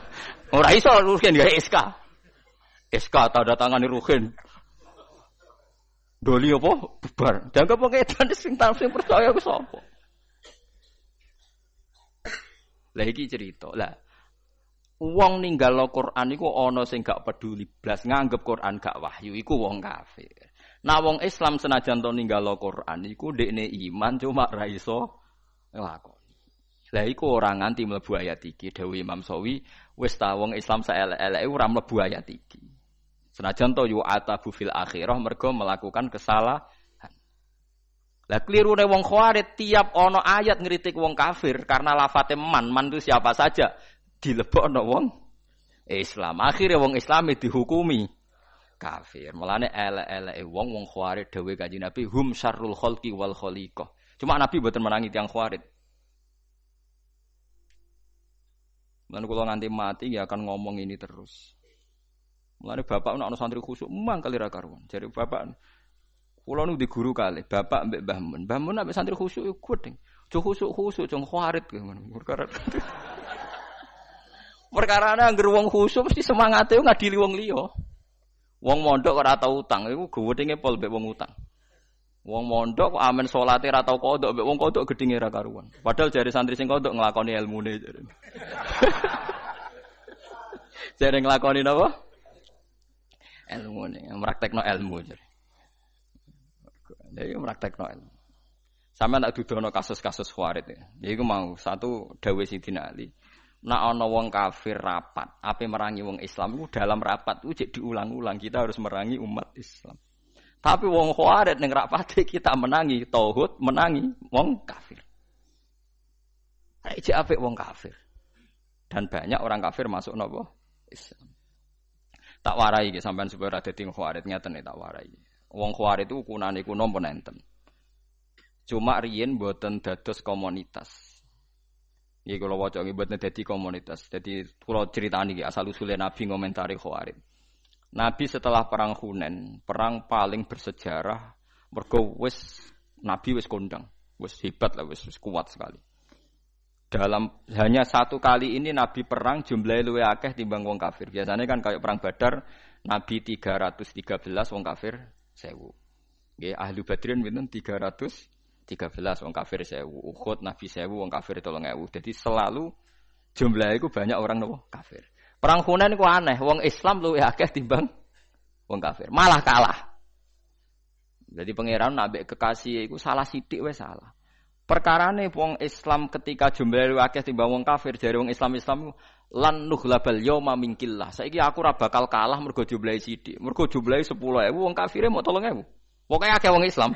Ora iso rugen gawe SK. SK tanda tangane rugen. Doli apa? Bubar. Dianggap wong edan sing percaya ku sapa? Lah iki cerita. Lah wong ninggalo Quran iku ana sing gak peduli blas nganggep Quran gak wahyu iku wong kafir. Nah wong Islam senajan to ninggalo Quran iku ndekne iman cuma ra iso nglakoni. Lah iku ora nganti mlebu ayat iki dawuh Imam Sawi wis ta wong Islam saelek-eleke ora mlebu ayat iki. Senajan to yu atabu fil akhirah mergo melakukan kesalahan. Lah klirune wong Khawarij tiap ana ayat ngritik wong kafir karena lafate man itu siapa saja dilebokno wong Islam. Akhire wong Islam dihukumi kafir. Mulane elek-eleke wong Khawarij dawuh Kanjeng Nabi hum syarrul khalqi wal khaliqah. Cuma Nabi mboten menangi tiyang Khawarij. Mulane kula nganti mati ya akan ngomong ini terus. Mulane bapak ana santri khusyuk mangkali ra karuan. Jare bapak kula nu di guru kali, bapak mbek Mbah Mun. Mbah Mun ambek santri khusyuk iku gedeng. Jo khusyuk jong Khawarij ngono. Perkarane anggere wong khusyuk mesti semangate ngadili wong liya. Wong mondok ora tau utang iku gewetenge pol mbek wong utang. Wong mondok kok amen salate ora tau kodok mbek wong kodok gedhinge ra karuan. Padahal jare santri sing kodok nglakoni ilmune jare. Jare nglakoni napa? Ilmu nih, meraktekno ilmu jadi. Jadi meraktekno ilmu. Sampai nak dudono kasus-kasus Khawarij ya. Jadi mau satu dawuh Sidina Ali. Nak ana wong kafir rapat, ape merangi wong Islam itu dalam rapat itu jadi diulang-ulang kita harus merangi umat Islam. Tapi wong Khawarij ning rapate kita menangi tauhid, menangi wong kafir. Iki apik wong kafir. Dan banyak orang kafir masuk napa? Islam. Tak warai iki sampean supaya ora dadi Khawarij ngeten tak warai. Wong Khawarij itu ukunane kuno pun enten. Cuma riyen mboten dados komunitas. Iki kula waca iki mboten dadi komunitas. Dadi kula critani iki asal usule Nabi ngomentari Khawarij. Nabi setelah perang Hunain, perang paling bersejarah mergo wis Nabi wis kondang, wis hebat lah, wis kuat sekali. Dalam hanya satu kali ini Nabi perang jumlahnya luwih akeh timbang wong kafir. Biasanya kan kayak perang Badar Nabi 313 wong kafir 1000. Nggih ahli Badrin pinten 313 wong kafir 1000. Uhud Nabi 1000 wong kafir 3000. Jadi selalu jumlahnya itu banyak orang nopo kafir. Perang Hunain iku aneh, wong Islam luwih akeh timbang wong kafir. Malah kalah. Jadi pangeran nabi kekasih iku salah sithik wis salah. Perkarane wong Islam ketika jumlahe akeh timbang wong kafir jare wong Islam lan nuhlabal yauma minkillah. Saiki aku ora bakal kalah mergo jumlahe sithik. Mergo jumlahe 10.000 wong kafire mau 3.000. Pokoke akeh wong Islam.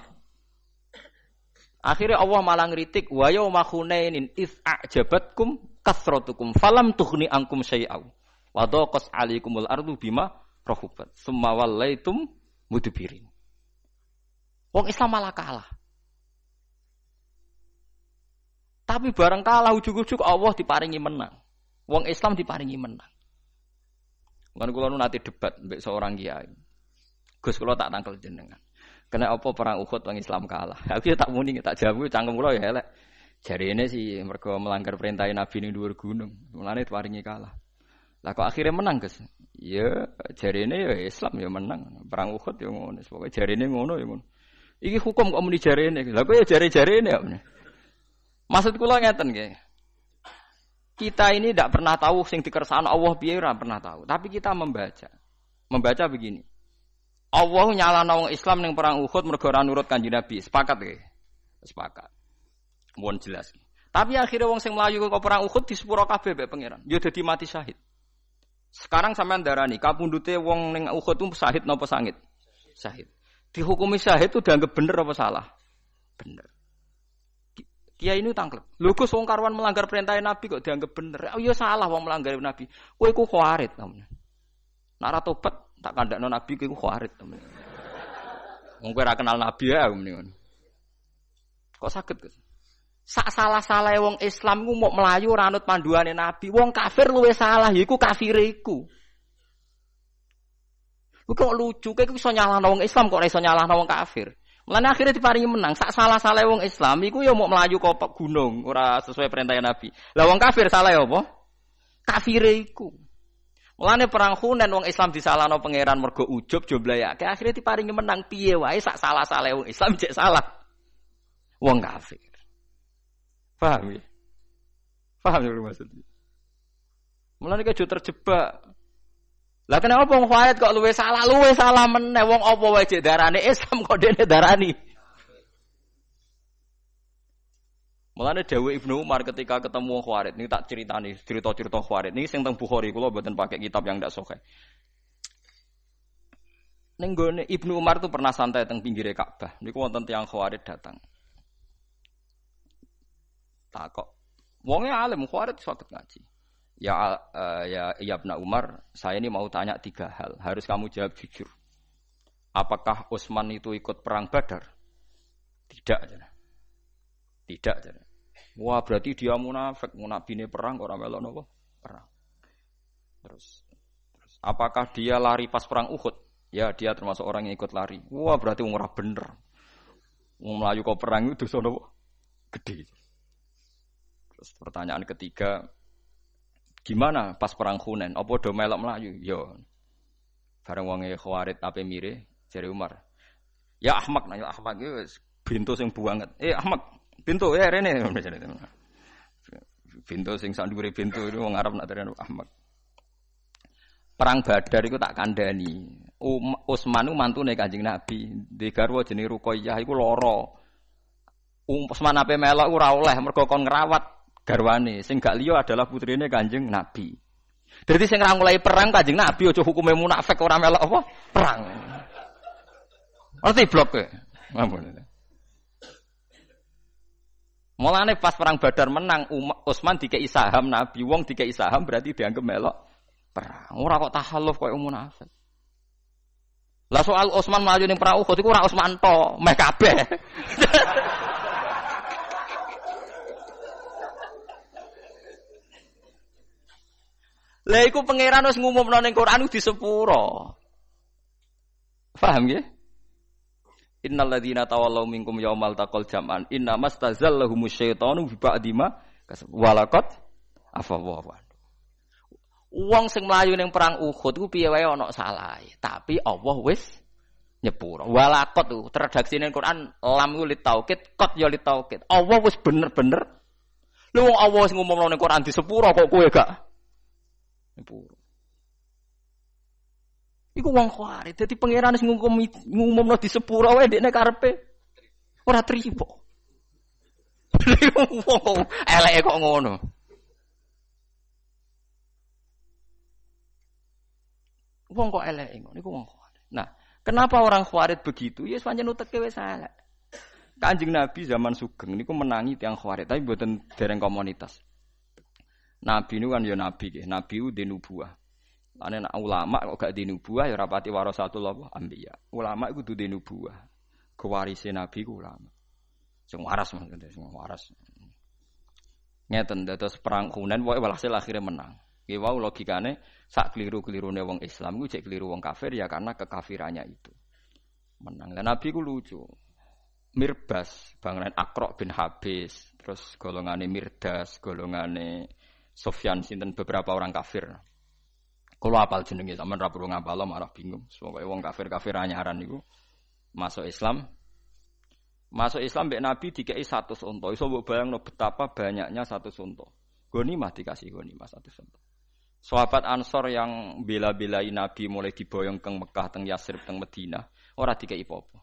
Akhirnya Allah malah ngritik wa yauma khunainin iz a'jabatkum kasratukum falam tughni ankum syai'au. Wa daqas 'alaikumul ardu bima rahubat. Summa wallaitum mudbirin. Wong Islam malah kalah. Tapi bareng kalah ujug-ujug Allah diparingi menang. Wong Islam diparingi menang. Kan kula nu nate debat mbek seorang kiai. Gus kula tak tangkel jenengan. Kena apa perang Uhud wong Islam kalah. Aku ya tak muni tak jawab cangkem kula ya elek. Jarine sih mergo melanggar perintah Nabi ning dhuwur gunung. Mulane diparingi kalah. Lah kok akhirnya menang, Gus? Ya jarine ya Islam ya menang. Perang Uhud ya ngono. Pokoke jarine ngono ya ngono. Iki hukum kok muni jarine. Lah kok ya jare-jarine ya. Maksud kula ngeten nggih. Kita ini tidak pernah tahu sing dikersakno Allah piye ora pernah tahu, tapi kita membaca. Membaca begini. Allah nyalano wong Islam ning perang Uhud mergo ora nurut Kanjeng Nabi. Sepakat nggih? Sepakat. Mohon jelas. Tapi akhirnya wong sing mlayu kok perang Uhud disepuro kabeh mbek pangeran. Ya dadi mati syahid. Sekarang sampean darani kapundhute wong ning Uhud itu syahid napa sangit? Syahid. Dihukumi syahid itu dianggap bener apa salah? Bener. Kiai ini tangklep. Lho Gus wong karuan melanggar perintah Nabi kok dianggap bener. Oh ya salah wong melanggar Nabi. Kowe iku khawarit namanya. Nek ora tobat tak kandakno Nabi kowe iku khawarit namanya. Wong kowe ora kenal Nabi ya mendingan. Kok saged Gus? Sak salah-salahe wong Islam ku mau melayu ora anut panduane Nabi. Wong kafir luwih salah yaiku kafire iku. Kok lucu kowe iso nyalahno wong Islam kok ora iso nyalahno wong kafir. Mulane akhirnya diparingi menang. Sak salah-salahe wong Islam iku ya mau melayu kok gunung ora sesuai perintah Nabi. Lah wong kafir salah ya apa? Kafire iku. Mulane perang Hunain wong Islam disalahno pangeran mergo ujub jomblahake. Akhirnya diparingi menang piye wae sak salah-salahe wong Islam jek salah. Wong kafir. Paham ya? Paham ya maksudnya? Mulane kejo terjebak. Lah kenapa wong khawarit kok luwe salah meneh wong apa wae jek darane Islam kok dene darani. Mulane dawuh Ibnu Umar ketika ketemu wong khawarit niki tak critani, cerita-cerita khawarit niki sing teng Bukhari kula mboten pakai kitab yang ndak sahih. Ning gone Ibnu Umar tuh pernah santai teng pinggire Ka'bah. Niku wonten tiyang khawarit datang. Takok. Wonge alim khawarit saged ngaji. Ya Ibnu Umar, saya ini mau tanya 3 hal. Harus kamu jawab jujur. Apakah Utsman itu ikut perang Badar? Tidak. Tidak. Wah, berarti dia munafik. Munafine perang ora melok napa? Perang. Terus apakah dia lari pas perang Uhud? Ya, dia termasuk orang yang ikut lari. Wah, berarti ora bener. Wong mlayu kok perang itu dosa napa? Gede. Terus pertanyaan ketiga, gimana pas perang Hunain? Apa do melok mlayu? Yo. Bareng wonge khawarit ape mire jare Umar. Ya Ahmad nanya Ahmad iki wis bintu sing banget. Ahmad, bintu rene. Bintu sing sak dhuwure bintu iki wong Arab nak derene Ahmad. Perang Badar iku tak kandhani. Utsman ku mantune Kanjeng Nabi. Di garwa jenenge Ruqayyah iku lara. Utsman ape melok ora oleh mergo kon ngrawat garwane sing gak liya adalah putrine Kanjeng Nabi. Dadi sing ora mulai perang Kanjeng Nabi aja hukume munafik ora melok apa? Perang. Ngerti blok kowe? Mampun. Mulane pas perang Badar menang Utsman dikei saham Nabi, wong dikei saham berarti dianggap melok perang. Ora kok tahalluf koyo munafik. Lah soal Utsman mlayu ning perang Uhud iku ora Utsman to, meh kabeh. Lah iku pangeran wis ngumumno ning Quran di sepuro. Paham nggih? Innal ladzina tawallaw minkum yaumal taqal jam'an inna mastazallahumus syaitanu bi ba'di ma walaqad afawwa. Wong sing mlayu ning perang Uhud ku piye wae ana salahe, tapi Allah wis nyepuro. Walaqad ku redaksine Quran lam ku litaukid, qad ya litaukid. Allah wis bener-bener. Lha wong Allah wis ngumumno ning Quran di sepuro kok kowe gak nyepuro. Iku wong khawarit. Dadi pangeran wis ngumumno di sepuro wae dekne karepe ora trimo. Wong eleke kok ngono. Wong kok eleke ngono iku wong khawarit. Nah, kenapa orang khawarit begitu? Ya pancen uteke wis elek. Kanjeng Nabi zaman Sugeng niku menangi tiyang khawarit, tapi mboten dereng komunitas. Nabi niku kan ya nabi nggih. Nabi ku di nubuwah. Ane nak ulama kok gak di nubuwah ya rapati warasatul anbiya. Ulama iku dudu nubuwah. Kewarise nabi ku ulama. Sing waras maksudnya sing waras. Ngeten dados perang Hunain wae walhasil akhirnya menang. Ki wau logikane sak kliru-klirune wong Islam ku cek kliru wong kafir ya karena kekafirannya itu. Menang. Lah nabi ku lucu. Mirbas, bangunan Aqra bin Habis, terus golongane Mirdas, golongane Sufyan sinten beberapa orang kafir. Kalau apal jenenge sampean ra perlu ngapal malah bingung. Pokoke wong kafir-kafir anyaran niku masuk Islam. Masuk Islam mbek Nabi dikei 100 unta. Iso mbok bayangno betapa banyaknya 100 unta. Ghanimah dikasih ghanimah satu sempat. Sahabat Ansor yang bela-belai Nabi mulai diboyong ke Mekah, teng Yasrib, teng Madinah, ora dikai apa-apa.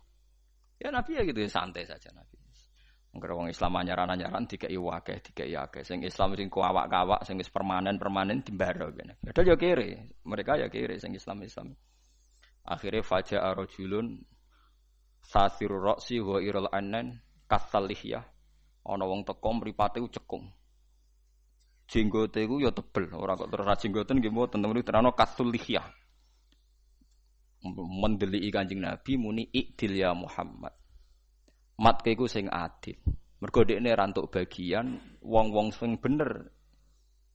Ya Nabi ya gitu santai saja Nabi. Engger wong Islam anyaran-anyaran dikai akeh. Sing Islam sing kuawak-kawak, sing wis permanen dimbaro kene. Padahal ya kere, mereka ya kere sing Islam. Akhire faja'a rajulun sasiru ra'si wa irul anan kasalihya. Ana wong teko mripate cekung. Jenggote iku ya tebel, ora kok terus jenggoten nggih mboten temen terano kasulihya. Mendeliki Kanjeng Nabi muni ikdil ya Muhammad. Matke iku sing adil. Mergo dekne ra entuk bagian, wong-wong sing bener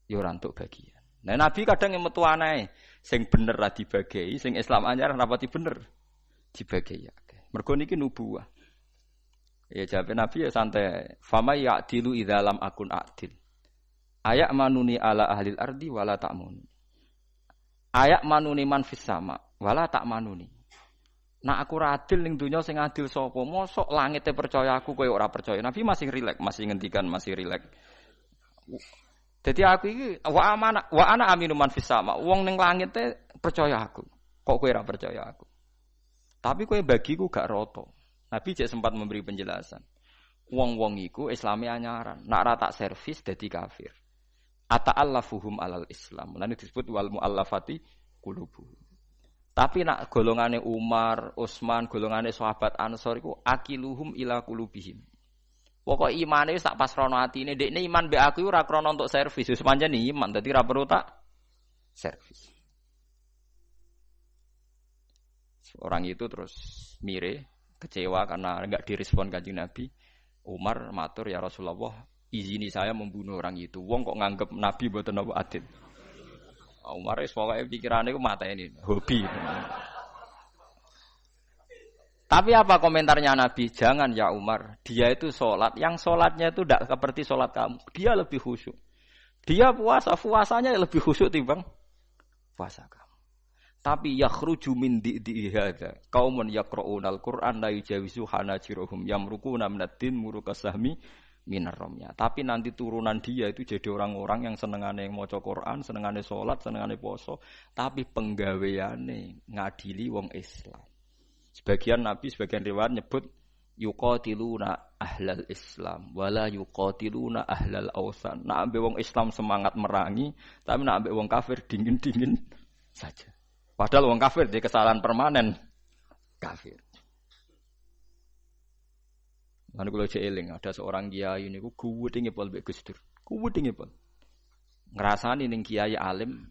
ya ora entuk bagian. Nah Nabi kadang metu anae, sing bener ra dibagi, sing Islam anyar rapati bener dibagi. Mergo niki nubuwah. Ya jawab Nabi ya santai. Fama ya'dilu idza lam akun adil. Ayak manuni ala ahlil ardi wala ta'mun. Ayak manuni man fis sama wala ta'manuni. Nak aku ra adil ning donya sing adil sapa? Mosok langite percaya aku kowe ora percaya. Nabi masih rileks, masih ngendikan masih rileks. Dadi aku iki wa ana aminu man fis sama. Wong ning langit percaya aku. Kok kowe ora percaya aku? Tapi kowe bagiku gak rata. Nabi jek sempat memberi penjelasan. Wong-wong iku Islame anyaran. Nak ra tak servis dadi kafir. Ata'allafuhum alal Islam. Lan disebut wal muallafati qulubuhum. Tapi nak golongane Umar, Utsman, golongane sahabat Ansor iku akiluhum ila qulubihim. Pokok imane wis tak pasrahno atine, ndekne iman mbek aku ora krana untuk servis, wis pancen iman, dadi ora perlu tak servis. Orang itu terus mire, kecewa karena enggak direspon Kanjeng Nabi. Umar matur, "Ya Rasulullah, izini saya membunuh orang itu." Wong kok nganggep Nabi mboten apa adil. Umar wis pokoke pikirane ku mateni, hobi. Tapi apa komentarnya Nabi? Jangan ya Umar, dia itu sholat, yang sholatnya itu tidak seperti sholat kamu. Dia lebih khusyuk. Dia puasanya lebih khusyuk timbang puasa kamu. Tapi yakhruju min di'i hadza qaumun yaqra'unal Qur'an la yujawizu hanajiruhum yamruquna minad-din murukasahmi minar ramya. Tapi nanti turunan dia itu jadi orang-orang yang senengane maca Quran, senengane salat, senengane poso, tapi penggaweane ngadili wong Islam. Sebagian Nabi, sebagian riwayat nyebut yuqatiluna ahlal Islam wala yuqatiluna ahlal awsan. Nak ambek wong Islam semangat merangi, tapi nak ambek wong kafir dingin-dingin saja. Padahal wong kafir dia kesalahan permanen kafir. Lan kula eling ada seorang kiai niku guwedhe ngepol mbek Gus Dur. Guwedhe ngepol. Ngrasani ning kiai alim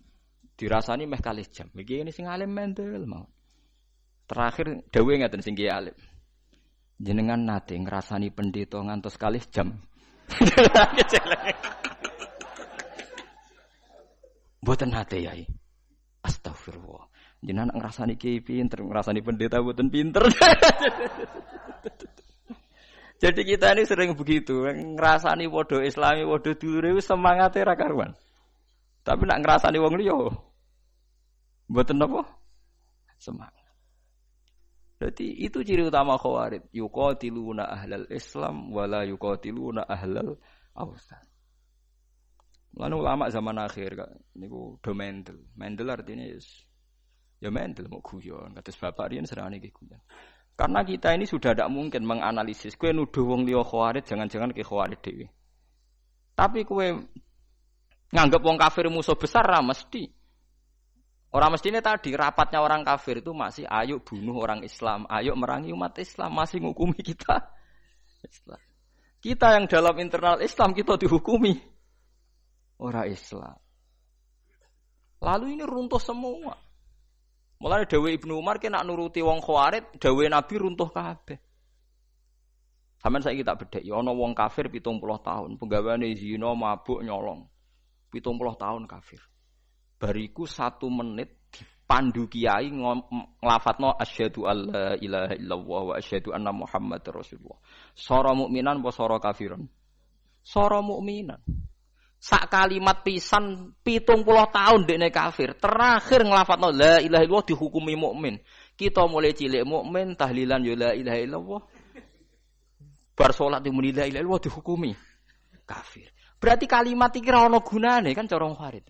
dirasani meh kalih jam. Iki sing alim mendel mau. Terakhir dawuhe ngaten sing kiai alim. Jenengan nate ngrasani pendeta ngantos kalih jam. Mboten nate yai. Astagfirullah. Jenengan ngrasani kiai pinter, ngrasani pendeta mboten pinter. Jadi kita ini sering begitu, ngrasani padha Islami, padha dulure wis semangate ra karuan. Tapi nak ngrasani wong liya mboten napa? Semangat. Jadi itu ciri utama Khawarij, yuqatiluna ahlal Islam wala yuqatiluna ahlal awsan. Lan ulama zaman akhir niku do mendel. Mendel artinya ya mendel mau guyon, kados bapak riyen serane nggih guyon. Karena kita ini sudah tidak mungkin menganalisis. Kowe nuduh wong liya Khawarij, jangan-jangan ke Khawarij dhewe. Tapi kowe nganggep wong kafir musuh besar ra mesti. Orang mestine tadi rapatnya orang kafir itu masih ayo bunuh orang Islam, ayo merangi umat Islam, masih ngukumi kita Islam. Kita yang dalam internal Islam kita dihukumi orang Islam. Lalu ini runtuh semua. Mulane dawuh Ibnu Umar ki nak nuruti wong Khawarij, dawuh Nabi runtuh kabeh. Sampeyan saiki tak bedheki ana wong kafir 70 tahun, penggaweane zina, mabuk, nyolong. 70 tahun kafir. Bariku 1 menit dipandu kiai nglafatno asyhadu alla ilaha illallah wa asyhadu anna Muhammadar Rasulullah. Sora mukminan apa sora kafiran? Sora mukminan. Sak kalimat pisan 70 tahun dekne kafir. Terakhir nglafatno la ilaha illallah dihukumi mukmin. Kita mulai cilik mukmin tahlilan ya la ilaha illallah. Bar salat muni la ilaha illallah dihukumi kafir. Berarti kalimat iki ora ana gunane kan cara Khawarij.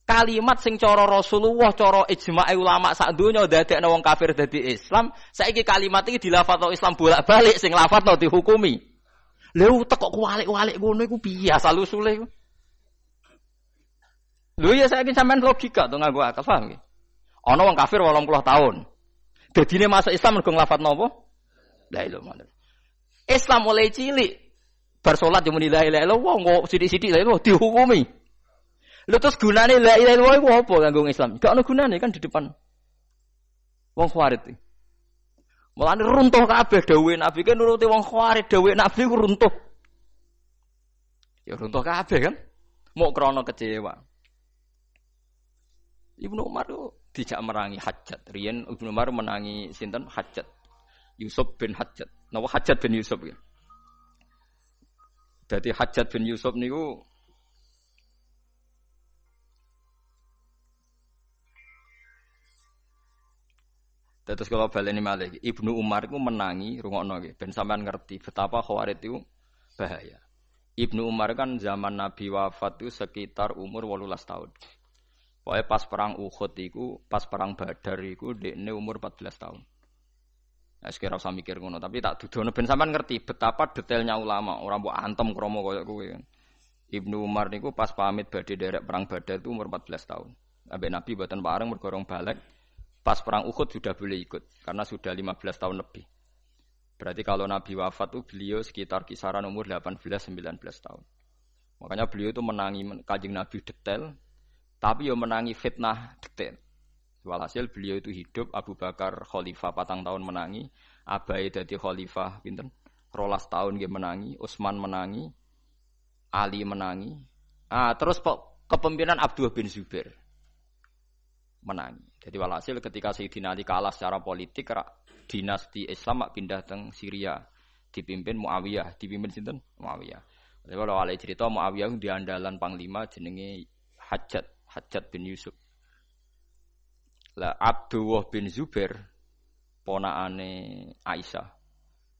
Kalimat sing cara Rasulullah, cara ijma' ulama sak donya dadekno wong kafir dadi Islam, saiki kalimat iki dilafadzno Islam bolak-balik sing lafadzno dihukumi. Lha utek kok kualik-walik ngono iku piye asal usule iku? Lho ya saiki sampean logika to nganggo akal paham nggih. Ana wong kafir 80 tahun. Dadine masuk Islam mergo nglafadzno apa? La ilaha illallah. Islam mulai cilik bar salat yo muni la ilaha illallah kok sithik-sithik la ilaha dihukumi. Lha terus gunane la ilaha illallah iku apa kanggo Islam? Gak ono gunane kan di depan wong Khawarij. Mulane runtuh kabeh dawuhe Nabi kan nuruti wong Khawarij dawuhe Nabi ku runtuh. Ya runtuh kabeh kan? Mok krana kecewa. Ibnu Umar itu dijak merangi Hajjat. Riyen Ibnu Umar menangi sinten Hajjat. Yusuf bin Hajjat. Napa Hajjat bin Yusuf ya? Dadi Hajjat bin Yusuf niku terus kalau baleni malih Ibnu Umar iku menangi rungokno nggih ben sampean ngerti betapa Khawarij itu bahaya. Ibnu Umar kan zaman Nabi wafat itu sekitar umur 18 tahun. Pokoke pas perang Uhud iku, pas perang Badar iku dekne umur 14 tahun. Nah, sekira usah mikir ngono, tapi tak dudono ben sampean ngerti betapa detailnya ulama, ora mbok antem kromo koyo kowe. Ibnu Umar niku pas pamit badhe derek perang Badar itu umur 14 tahun. Ambek Nabi mboten pareng mergo rong balik. Pas perang Uhud sudah boleh ikut karena sudah 15 tahun lebih. Berarti kalau Nabi wafat itu beliau sekitar kisaran umur 18-19 tahun. Makanya beliau itu menangi Kanjeng Nabi detail, tapi yo menangi fitnah detail. Walhasil beliau itu hidup, Abu Bakar khalifah 4 tahun menangi, Abai dadi khalifah pinten 12 tahun nggih menangi, Utsman menangi, Ali menangi. Terus kepemimpinan Abdullah bin Zubair menangi. Jadi walhasil ketika Sayyidina Ali kalah secara politik, dinasti Islam pindah teng Syria, dipimpin Muawiyah, dipimpin sinten? Muawiyah. Jadi kalau alai cerita Muawiyah di andalan panglima jenenge Hajjat bin Yusuf. Lah Abdullah bin Zubair ponakane Aisyah.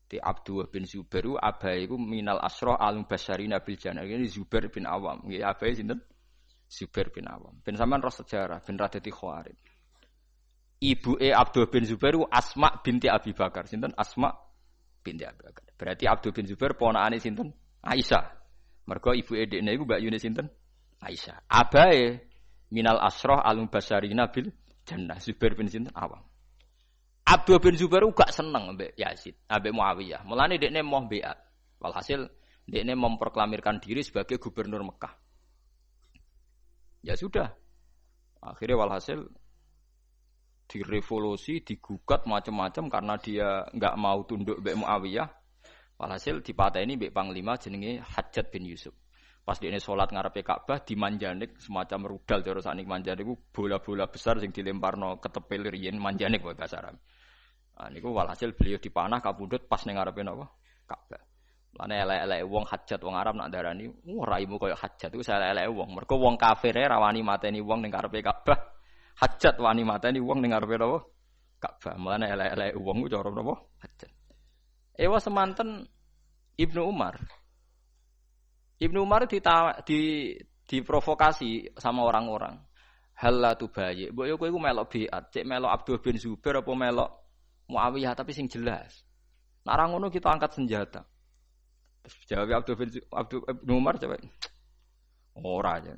Di Abdullah bin Zubair abai iku minal asra al-mubasysyirina bil jannah. Ini Zubair bin Awam. Nggih abai sinten? Zubair bin Awam. Ben sampean roh sejarah, ben ra dadi Khawarij. Ibuke Abdul bin Zubair Asma binti Abi Bakar. Sinten? Asma binti Abi Bakar. Berarti Abdul bin Zubair ponakane sinten? Aisyah. Mergo ibuke dekne iku Mbak Yune sinten? Aisyah. Abae minal asrah al-mubasysyirina bil jannah. Zubair bin sinten? Awam. Abdul bin Zubair gak seneng mbek Yazid, ambek Muawiyah. Mulane dekne moh beat. Walhasil dekne memproklamirkan diri sebagai gubernur Mekah. Ya sudah. Akhirnya walhasil direvolusi, digugat macam-macam karena dia enggak mau tunduk mbek Muawiyah. Walhasil dipateni mbek panglima jenenge Hajjat bin Yusuf. Pas dekne salat ngarepe Ka'bah dimanjanik semacam rudal cara sakniki manjanik iku bola-bola besar sing dilemparno ketepil riyen manjanik wae bahasa Arab. Niku walhasil beliau dipanah kapundhut pas ning ngarepe napa? Ka'bah. Lane elek-elek wong Hajjat wong Arab nak darani, raimu koyo Hajjat iku elek-elek wong. Mergo wong kafire ra wani mateni wong ning ngarepe Ka'bah. Hajjat wani mateni wong ning ngarepe napa? Ka'bah. Mulane elek-elek wong ku cara napa? Hajjat. Ewa semanten Ibnu Umar. Ibnu Umar diprovokasi sama orang-orang. Hal la tubayi. Mbok yo kowe iku melok biat, cek melok Abdul bin Zubair apa melok Muawiyah tapi sing jelas. Nek ora ngono kita angkat senjata. Terus jawab Ibnu Umar jawab. Ora aja.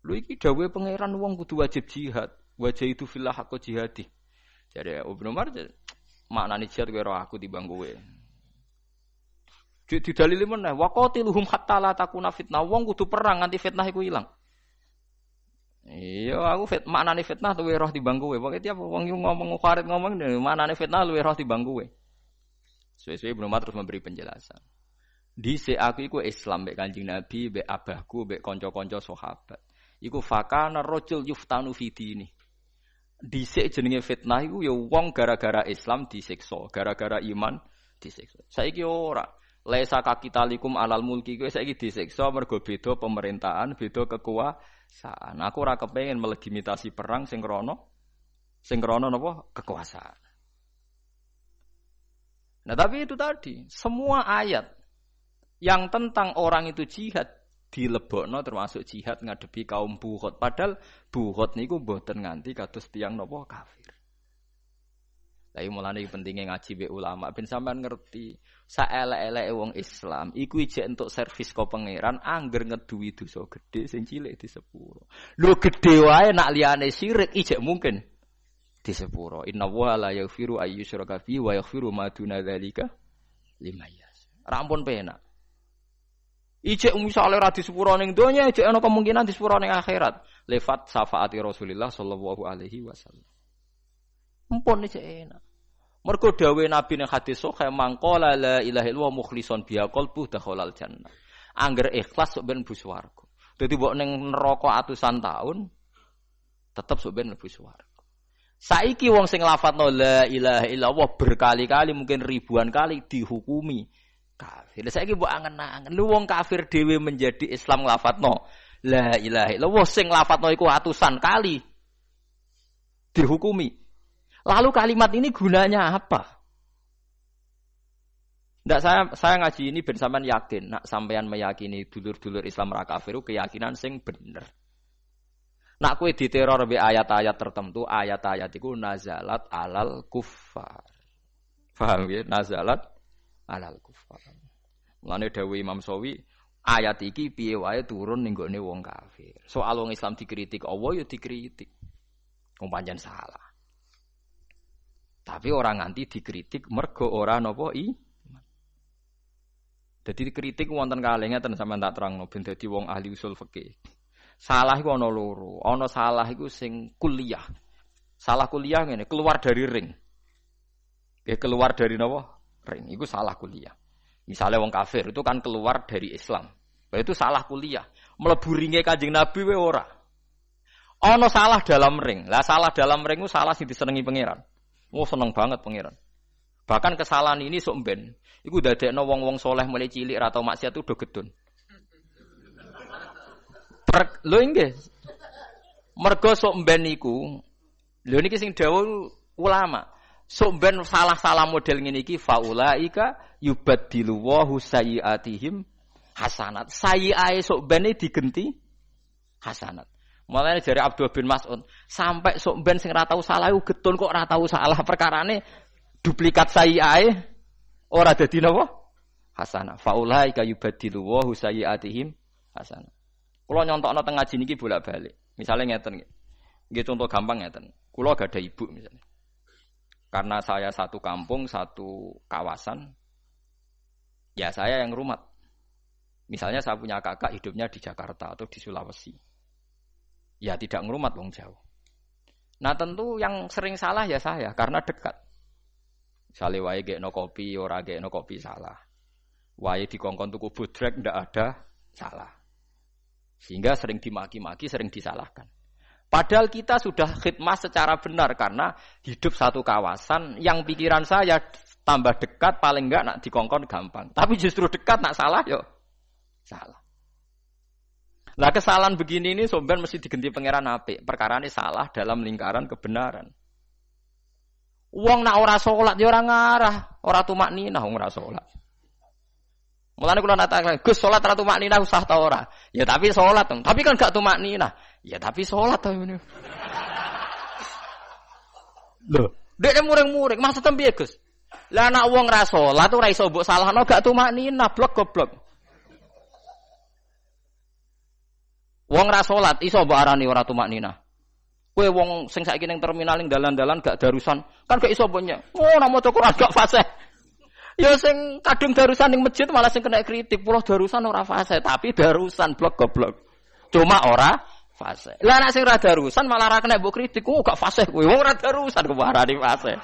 Lho iki dawuhe pangeran wong kudu wajib jihad. Wajah itu fillah haqq jihadi. Jadi Ibnu Umar maknane jihad kowe ora aku timbang kowe. Didalili meneh waqatiluhum hatta la takuna fitnah. Wong kudu perang nganti fitnah iku ilang. Iya aku maknane fitnah luwih roh timbang kowe. Pokoke tiap wong ngomong Khawarij ngomong maknane fitnah luwih roh timbang kowe. Suwe-suwe Ibnu Umar terus memberi penjelasan. Dhisik aku iku Islam mek Kanjeng Nabi, mek abahku, mek kanca-kanca sahabat. Iku fakana rajul yuftanu fi dini. Dhisik jenenge fitnah iku ya wong gara-gara Islam disiksa, gara-gara iman disiksa. Saiki ora. Laisa kakitalikum alal mulki kowe saiki disiksa mergo beda pemerintahan, beda kekuasaan. Aku ora kepengin melegitimasi perang sing krana napa kekuasaan. Nah, tapi itu tadi, semua ayat Yang tentang orang itu jihad dilebokno termasuk jihad ngadepi kaum Bughot. Padahal Bughot niku mboten nganti kados tiyang napa kafir. Tapi mulane pentingnya ngaji be ulama ben sampean ngerti saelek-eleke wong Islam iku ijek entuk servis ka pangeran angger ngeduwi dosa gedhe sing cilik di sepuro. Lho gedhe wae nak liyane syirik ijek mungkin di sepuro. Inna wa la yaghfiru ayyusyraka fi wa yaghfiru ma duna dzalika liman yasha. Rampun penak. Ijek misale ra di sepuro ning donya ijek ana kemungkinan di sepuro ning akhirat. Lewat syafaati Rasulullah sallallahu alaihi wasallam. Mumpun ijek enak. Mergo dawuhe Nabi ning hadis sahih mangqala la ilaha illallah mukhlishon biha qalbu dakhalal jannah. Angger ikhlas sok ben mlebu swarga. Dadi mbok ning neraka atusan taun tetep sok ben mlebu swarga. Saiki wong sing lafadzno la ilaha illallah berkali-kali mungkin ribuan kali dihukumi kafir. Saiki mbok angen-angen lu wong kafir dhewe menjadi Islam lafadzno la ilaha illallah sing lafadzno iku atusan kali dihukumi. Lalu kalimat ini gunanya apa? Ndak saya ngaji ini ben sampean yakin, nak sampean meyakini dulur-dulur Islam ra kafir keyakinan sing bener. Nak kowe diteror be ayat-ayat tertentu, ayat-ayat iku nazalat alal kuffar. Paham ya? Nazalat alal kuffar. Mulane dawuh Imam Syafi'i, ayat iki piye wae turun ning gone wong kafir. Soal wong Islam dikritik Allah ya dikritik. Wong pancen salah. Tapi orang nganti dikritik mergo ora napa iman. Dadi dikritik wonten kalih ngeten sampeyan tak terangno ben dadi wong ahli usul fikih. Salah iku ana loro. Ana salah iku sing kuliah. Salah kuliah ngene, keluar dari ring. Ya keluar dari napa? Ring. Iku salah kuliah. Misalnya wong kafir itu kan keluar dari Islam. Itu salah kuliah. Mlebu ringe Kanjeng Nabi wae ora. Ana salah dalam ring. Lah salah dalam ring itu salah sing disenengi pangeran. Oh seneng banget pangeran. Bahkan kesalahan ini sok ben. Iku dadekno wong-wong soleh mulai cilik ra tau maksiat udah gedun. Lho nggih. Mergo sok ben iku. Lho niki sing dawuh ulama. Sok ben salah-salah model ngene iki faulaika yubaddilu wa sayyiatihim hasanat. Sayyiae sok ben digenti hasanat. Mulane jare Abdul bin Mas'ud, sampai sok ben sing ora tau salah iku getun kok ora tau salah perkarane duplikat sayyi'ae ora dadi napa? Hasanah. Faulai kayubadilu wa sayyi'atihim hasanah. Kula nyontokno teng ngaji niki bolak-balik. Misale ngeten nggih. Nggih contoh gampang ngeten. Kula gak ada ibu misalnya. Karena saya satu kampung, satu kawasan, ya saya yang rumat. Misalnya saya punya kakak hidupnya di Jakarta atau di Sulawesi. Ya tidak ngerumat wong jauh. Nah tentu yang sering salah ya saya karena dekat. Misalnya wae gekno kopi, ora gekno kopi salah. Wae dikongkon tuku budrek ndak ada salah. Sehingga sering dimaki-maki, sering disalahkan. Padahal kita sudah khidmah secara benar karena hidup satu kawasan yang pikiran saya tambah dekat paling enggak nak dikongkon gampang. Tapi justru dekat nak salah yo salah. Lah kesalahan begini ini sampean mesti digenti pangeran apik. Perkarane salah dalam lingkaran kebenaran. Wong nak ora salat ya ora ngarah, ora tumakninah wong ora salat. Mulane kula natakan, Gus salat ra tumakninah usah ta ora? Ya tapi salat, tapi kan gak tumakninah. Ya tapi salat ta ngene. Lho, dekne muring-muring, maksudnya piye Gus? Lah nak wong ra salat ora iso mbok salahno gak tumakninah, blok goblok. Wong ra salat iso mbok arani ora tumakninah. Kowe wong sing saiki ning terminal ning dalan-dalan gak darusan, kan gak iso banyak. Oh, nak maca Quran gak fasih. Ya sing kadung darusan ning masjid malah sing kena kritik, pulau darusan ora fasih, tapi darusan blok goblok. Cuma ora fasih. Lah nek sing ora darusan malah ora kena mbok kritik, oh gak fasih kowe. Wong ora darusan kok arani fasih.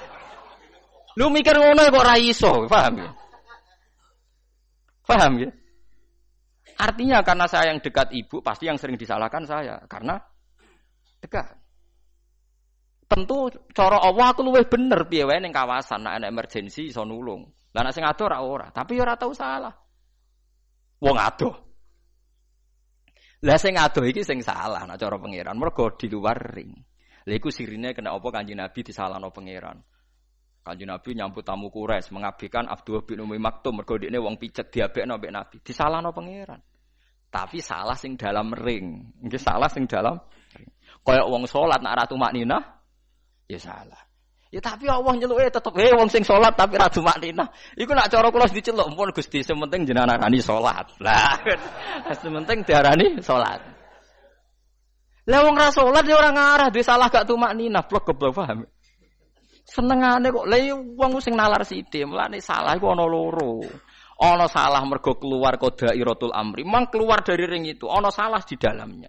Lu mikir ngono kok ora iso, paham ya? Paham ya? Artinya karena saya yang dekat ibu, pasti yang sering disalahkan saya. Karena dekat. Tentu cara Allah aku luwih bener piye wae ning kawasan nek ana emergensi iso nulung. Lah nek sing ado ora, tapi ora tau salah. Wong ado. Lah sing ado iki sing salah nek cara pangeran, mergo di luar ring. Lha iku sirine kena apa Kanjeng Nabi disalahno pangeran. Kanjeng Nabi nyambut tamu Quraisy, mengabdikan Abdullah bin Umi Maktum mergo dekne wong picek diabekno mbek Nabi. Disalahno pangeran. Tapi salah sing dalam ring. Nggih salah sing dalam ring. Kaya wong salat nek ora tumakninah ya salah. Ya tapi Allah nyeluke tetep wong sing salat tapi ra tumakninah. Iku nek cara kula diceluk pun Gusti, sementing jenengan arani salat. Lah, sementing diarani salat. Lah wong ra salat ya ora ngarah duwe salah gak tumakninah, blok goblok paham. Senengane kok lha wong sing nalar sithik, mulane salah iku ana loro. Ana salah mergo keluar qadairatul amri, mang keluar dari ring itu, ana salah di dalamnya.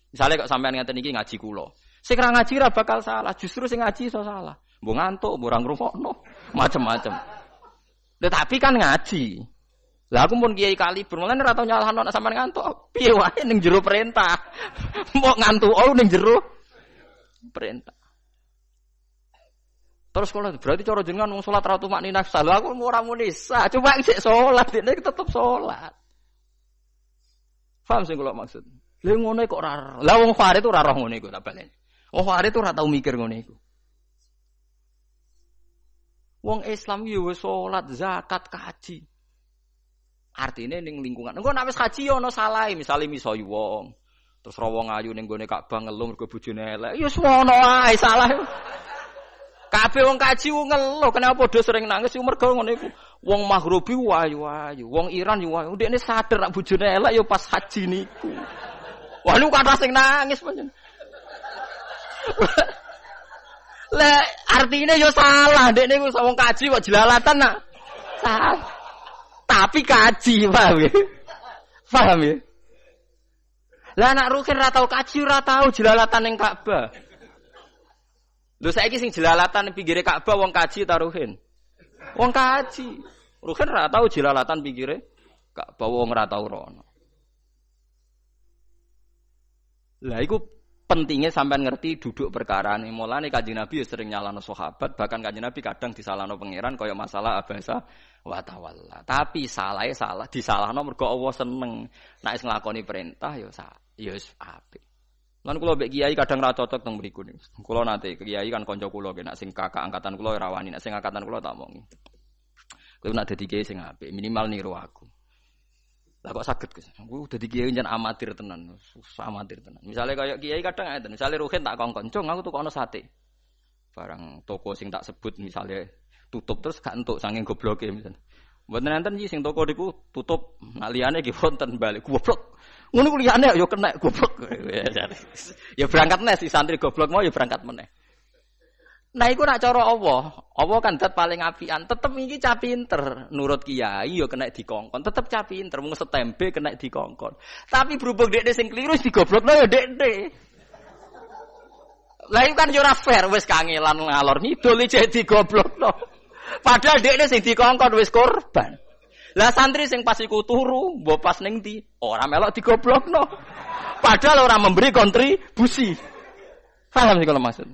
Misale kok sampean ngeten iki ngaji kula. Sing ra ngaji ra bakal salah, justru sing ngaji iso salah. Mbok ngantuk, mbok ora ngrungokno, macem-macem. Tetapi kan ngaji. Lah aku pun kiai kaliber, mulane ora tau nyalahno nek sampean ngantuk. Piye wae ning jero perintah. Mbok ngantuk ning jero perintah. Terus kalau berarti cara jenengan wong salat ra tumakninah salah aku ora muni sah. Coba sik salat dene tetep salat. Paham sing kula maksud? Lha ngono kok ora. Lah wong Farid itu ora roh ngono iku tak baleni. Wong Farid itu ora tau mikir ngono iku. Wong Islam yo wis salat, zakat, kaji. Artine ning lingkungan. Engko nek wis kaji yo ana salahe, misale misoi wong. Terus ra wong ayu ning gone Ka'bah ngeluh mergo bojone elek. Ya semono ae salah. Kabeh wong kaji ngeluh, kenapa padha sering nangis mergo ngono iku. Wong Maghribi wayu-wayu, wong Iran yo wayu. Ndekne sadar nek bojone elek yo pas haji niku. Wah lu kata sing nangis pancen. Lah artine yo salah, ndekne ku wong kaji kok jelalatan nak. Salah. Tapi kaji, paham ya? Paham ya? Lah anak Rukin ra tau kaji, ora tau jelalatan ning Ka'bah. Lho saiki sing jelalatan pinggire Ka'bah wong kaji ta Ruhin? Wong kaji. Ruhin ra tau jelalatan pinggire Ka'bah wong ra tau rono. Lah iku pentingnya sampean ngerti duduk perkara ini. Mulane Kanjeng Nabi sering nyalahno sahabat, bahkan Kanjeng Nabi kadang disalahno pangeran kaya masalah abasa wa tawalla. Tapi salah disalahno mergo Allah seneng. Nek wis nglakoni perintah ya wis apik. Lan kula mbek kiai kadang ra cocok teng mriku niku. Kula nate kiai kan kanca kula nek sing kakak angkatan kula ora wani, nek sing angkatan kula tak omongi. Kowe nek dadi kiai sing apik, minimal niru aku. Lah kok saged Gus. Aku dadi kiai jan amatir tenan, susah amatir tenan. Misale kaya kiai kadang ngeten, misale Ruhin tak kongkon, "Cung, aku tukokno sate." Barang toko sing tak sebut misale tutup terus gak entuk saking gobloke misale. Mboten enten iki sing toko niku tutup, nak liyane nggih wonten balik goblok. Ngono ku liyane yo kena goblok. Ya berangkat meneh si santri goblok mau ya berangkat meneh. Nah iku nak cara Allah kan zat paling apian, tetep iki cah pinter. Nurut kiai yo kena dikongkon, tetep cah pinter, mung setembe kena dikongkon. Tapi berhubung dekne sing kliru digoblokno yo dekne. Lah iku kan yo ora fair, wis kangelan ngalor ngidul iki digoblokno. Padahal dekne sing dikongkon wis korban. Lah santri sing pas iku turu, mbok pas ning ndi, ora melok digoblokno. Padahal ora memberi kontribusi. Paham sih kalau maksud?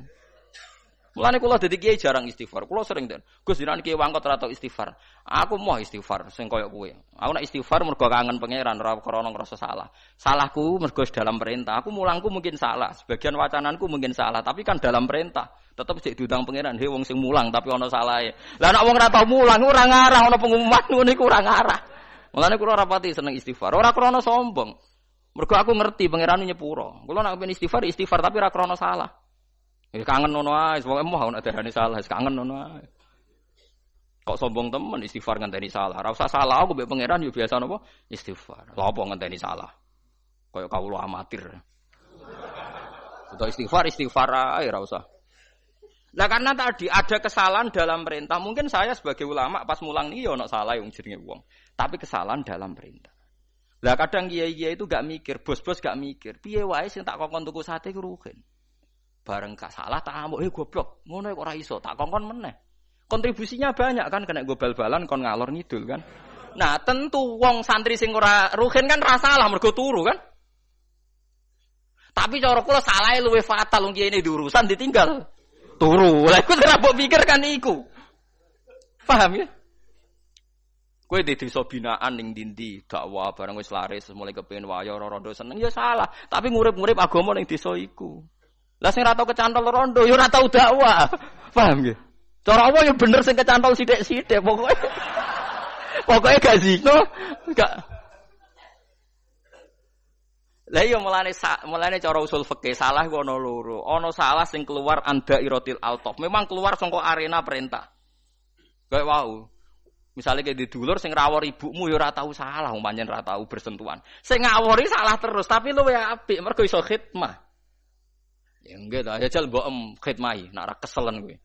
Mulane kula dadi kiai jarang istighfar. Kula sering den. Gus jenengan kiai wangkot ora tau istighfar. Aku mau istighfar sing koyo kowe. Aku nek istighfar mergo kangen pangeran ora krana ngrasa salah. Salahku mergo dalam perintah. Aku mulangku mungkin salah, sebagian wacananku mungkin salah, tapi kan dalam perintah. Tetep sik diundang pangeran, he wong sing mulang tapi ana salahe. Lah nek wong ora tau mulang ora ngarah ana pengumuman ngono iku ora ngarah. Mulane kula ora pati seneng istighfar. Ora krana sombong. Mergo aku ngerti pangeran nyepuro. Kula nek pengen istighfar tapi ora krana salah. Kangen ngono ae, wong emoh nek darane salah, kangen ngono ae. Kok sombong temen istighfar ngenteni salah. Ora usah salah aku mbek pangeran yo biasa napa? Istighfar. Lha apa ngenteni salah? Kaya kawula amatir. Sudah istighfar ae ora usah. Lah karena tadi ada kesalahan dalam perintah. Mungkin saya sebagai ulama pas mulang niki yo ono salah yang jenenge wong. Tapi kesalahan dalam perintah. Lah kadang kiai-kiai itu gak mikir, bos-bos gak mikir. Piye wae sing tak kongkon tuku sate ku Ruhin. Bareng gak salah tak amuk, goblok. Ngono kok ora iso, tak kongkon meneh. Kontribusinya banyak kan kena go bal-balan kon ngalor ngidul kan. Nah, tentu wong santri sing ora Ruhin kan ra salah mergo turu kan. Tapi cara kula salahe luwih fatal wong kiye diurusan ditinggal. Turu. Lah iku ora mbok pikir kan iku. Paham ya? Kowe di desa binaan ning ndi dakwah bareng wis laris mulai kepengin wayo rondo seneng ya salah, tapi ngurip-ngurip agama ning desa iku. Lah sing ora tau kecantol rondo ya ora tau dakwah. Paham nggih? Cara apa ya bener sing kecantol sithik-sithik pokoke. Pokoke gak zina, gak. Lah iya mulane cara usul fikih salah ku ana loro. Ana salah sing keluar anda irotil altof. Memang keluar saka arena perintah. Kayak wau. Misalnya kayak di dulur sing rawor ibumu ya ora tau salah, wong pancen ora tau bersentuhan. Sing ngawori salah terus, tapi luwe apik mergo iso khidmah. Ya enggak ta, jajal mbok khidmahi, nek ora keselen kowe.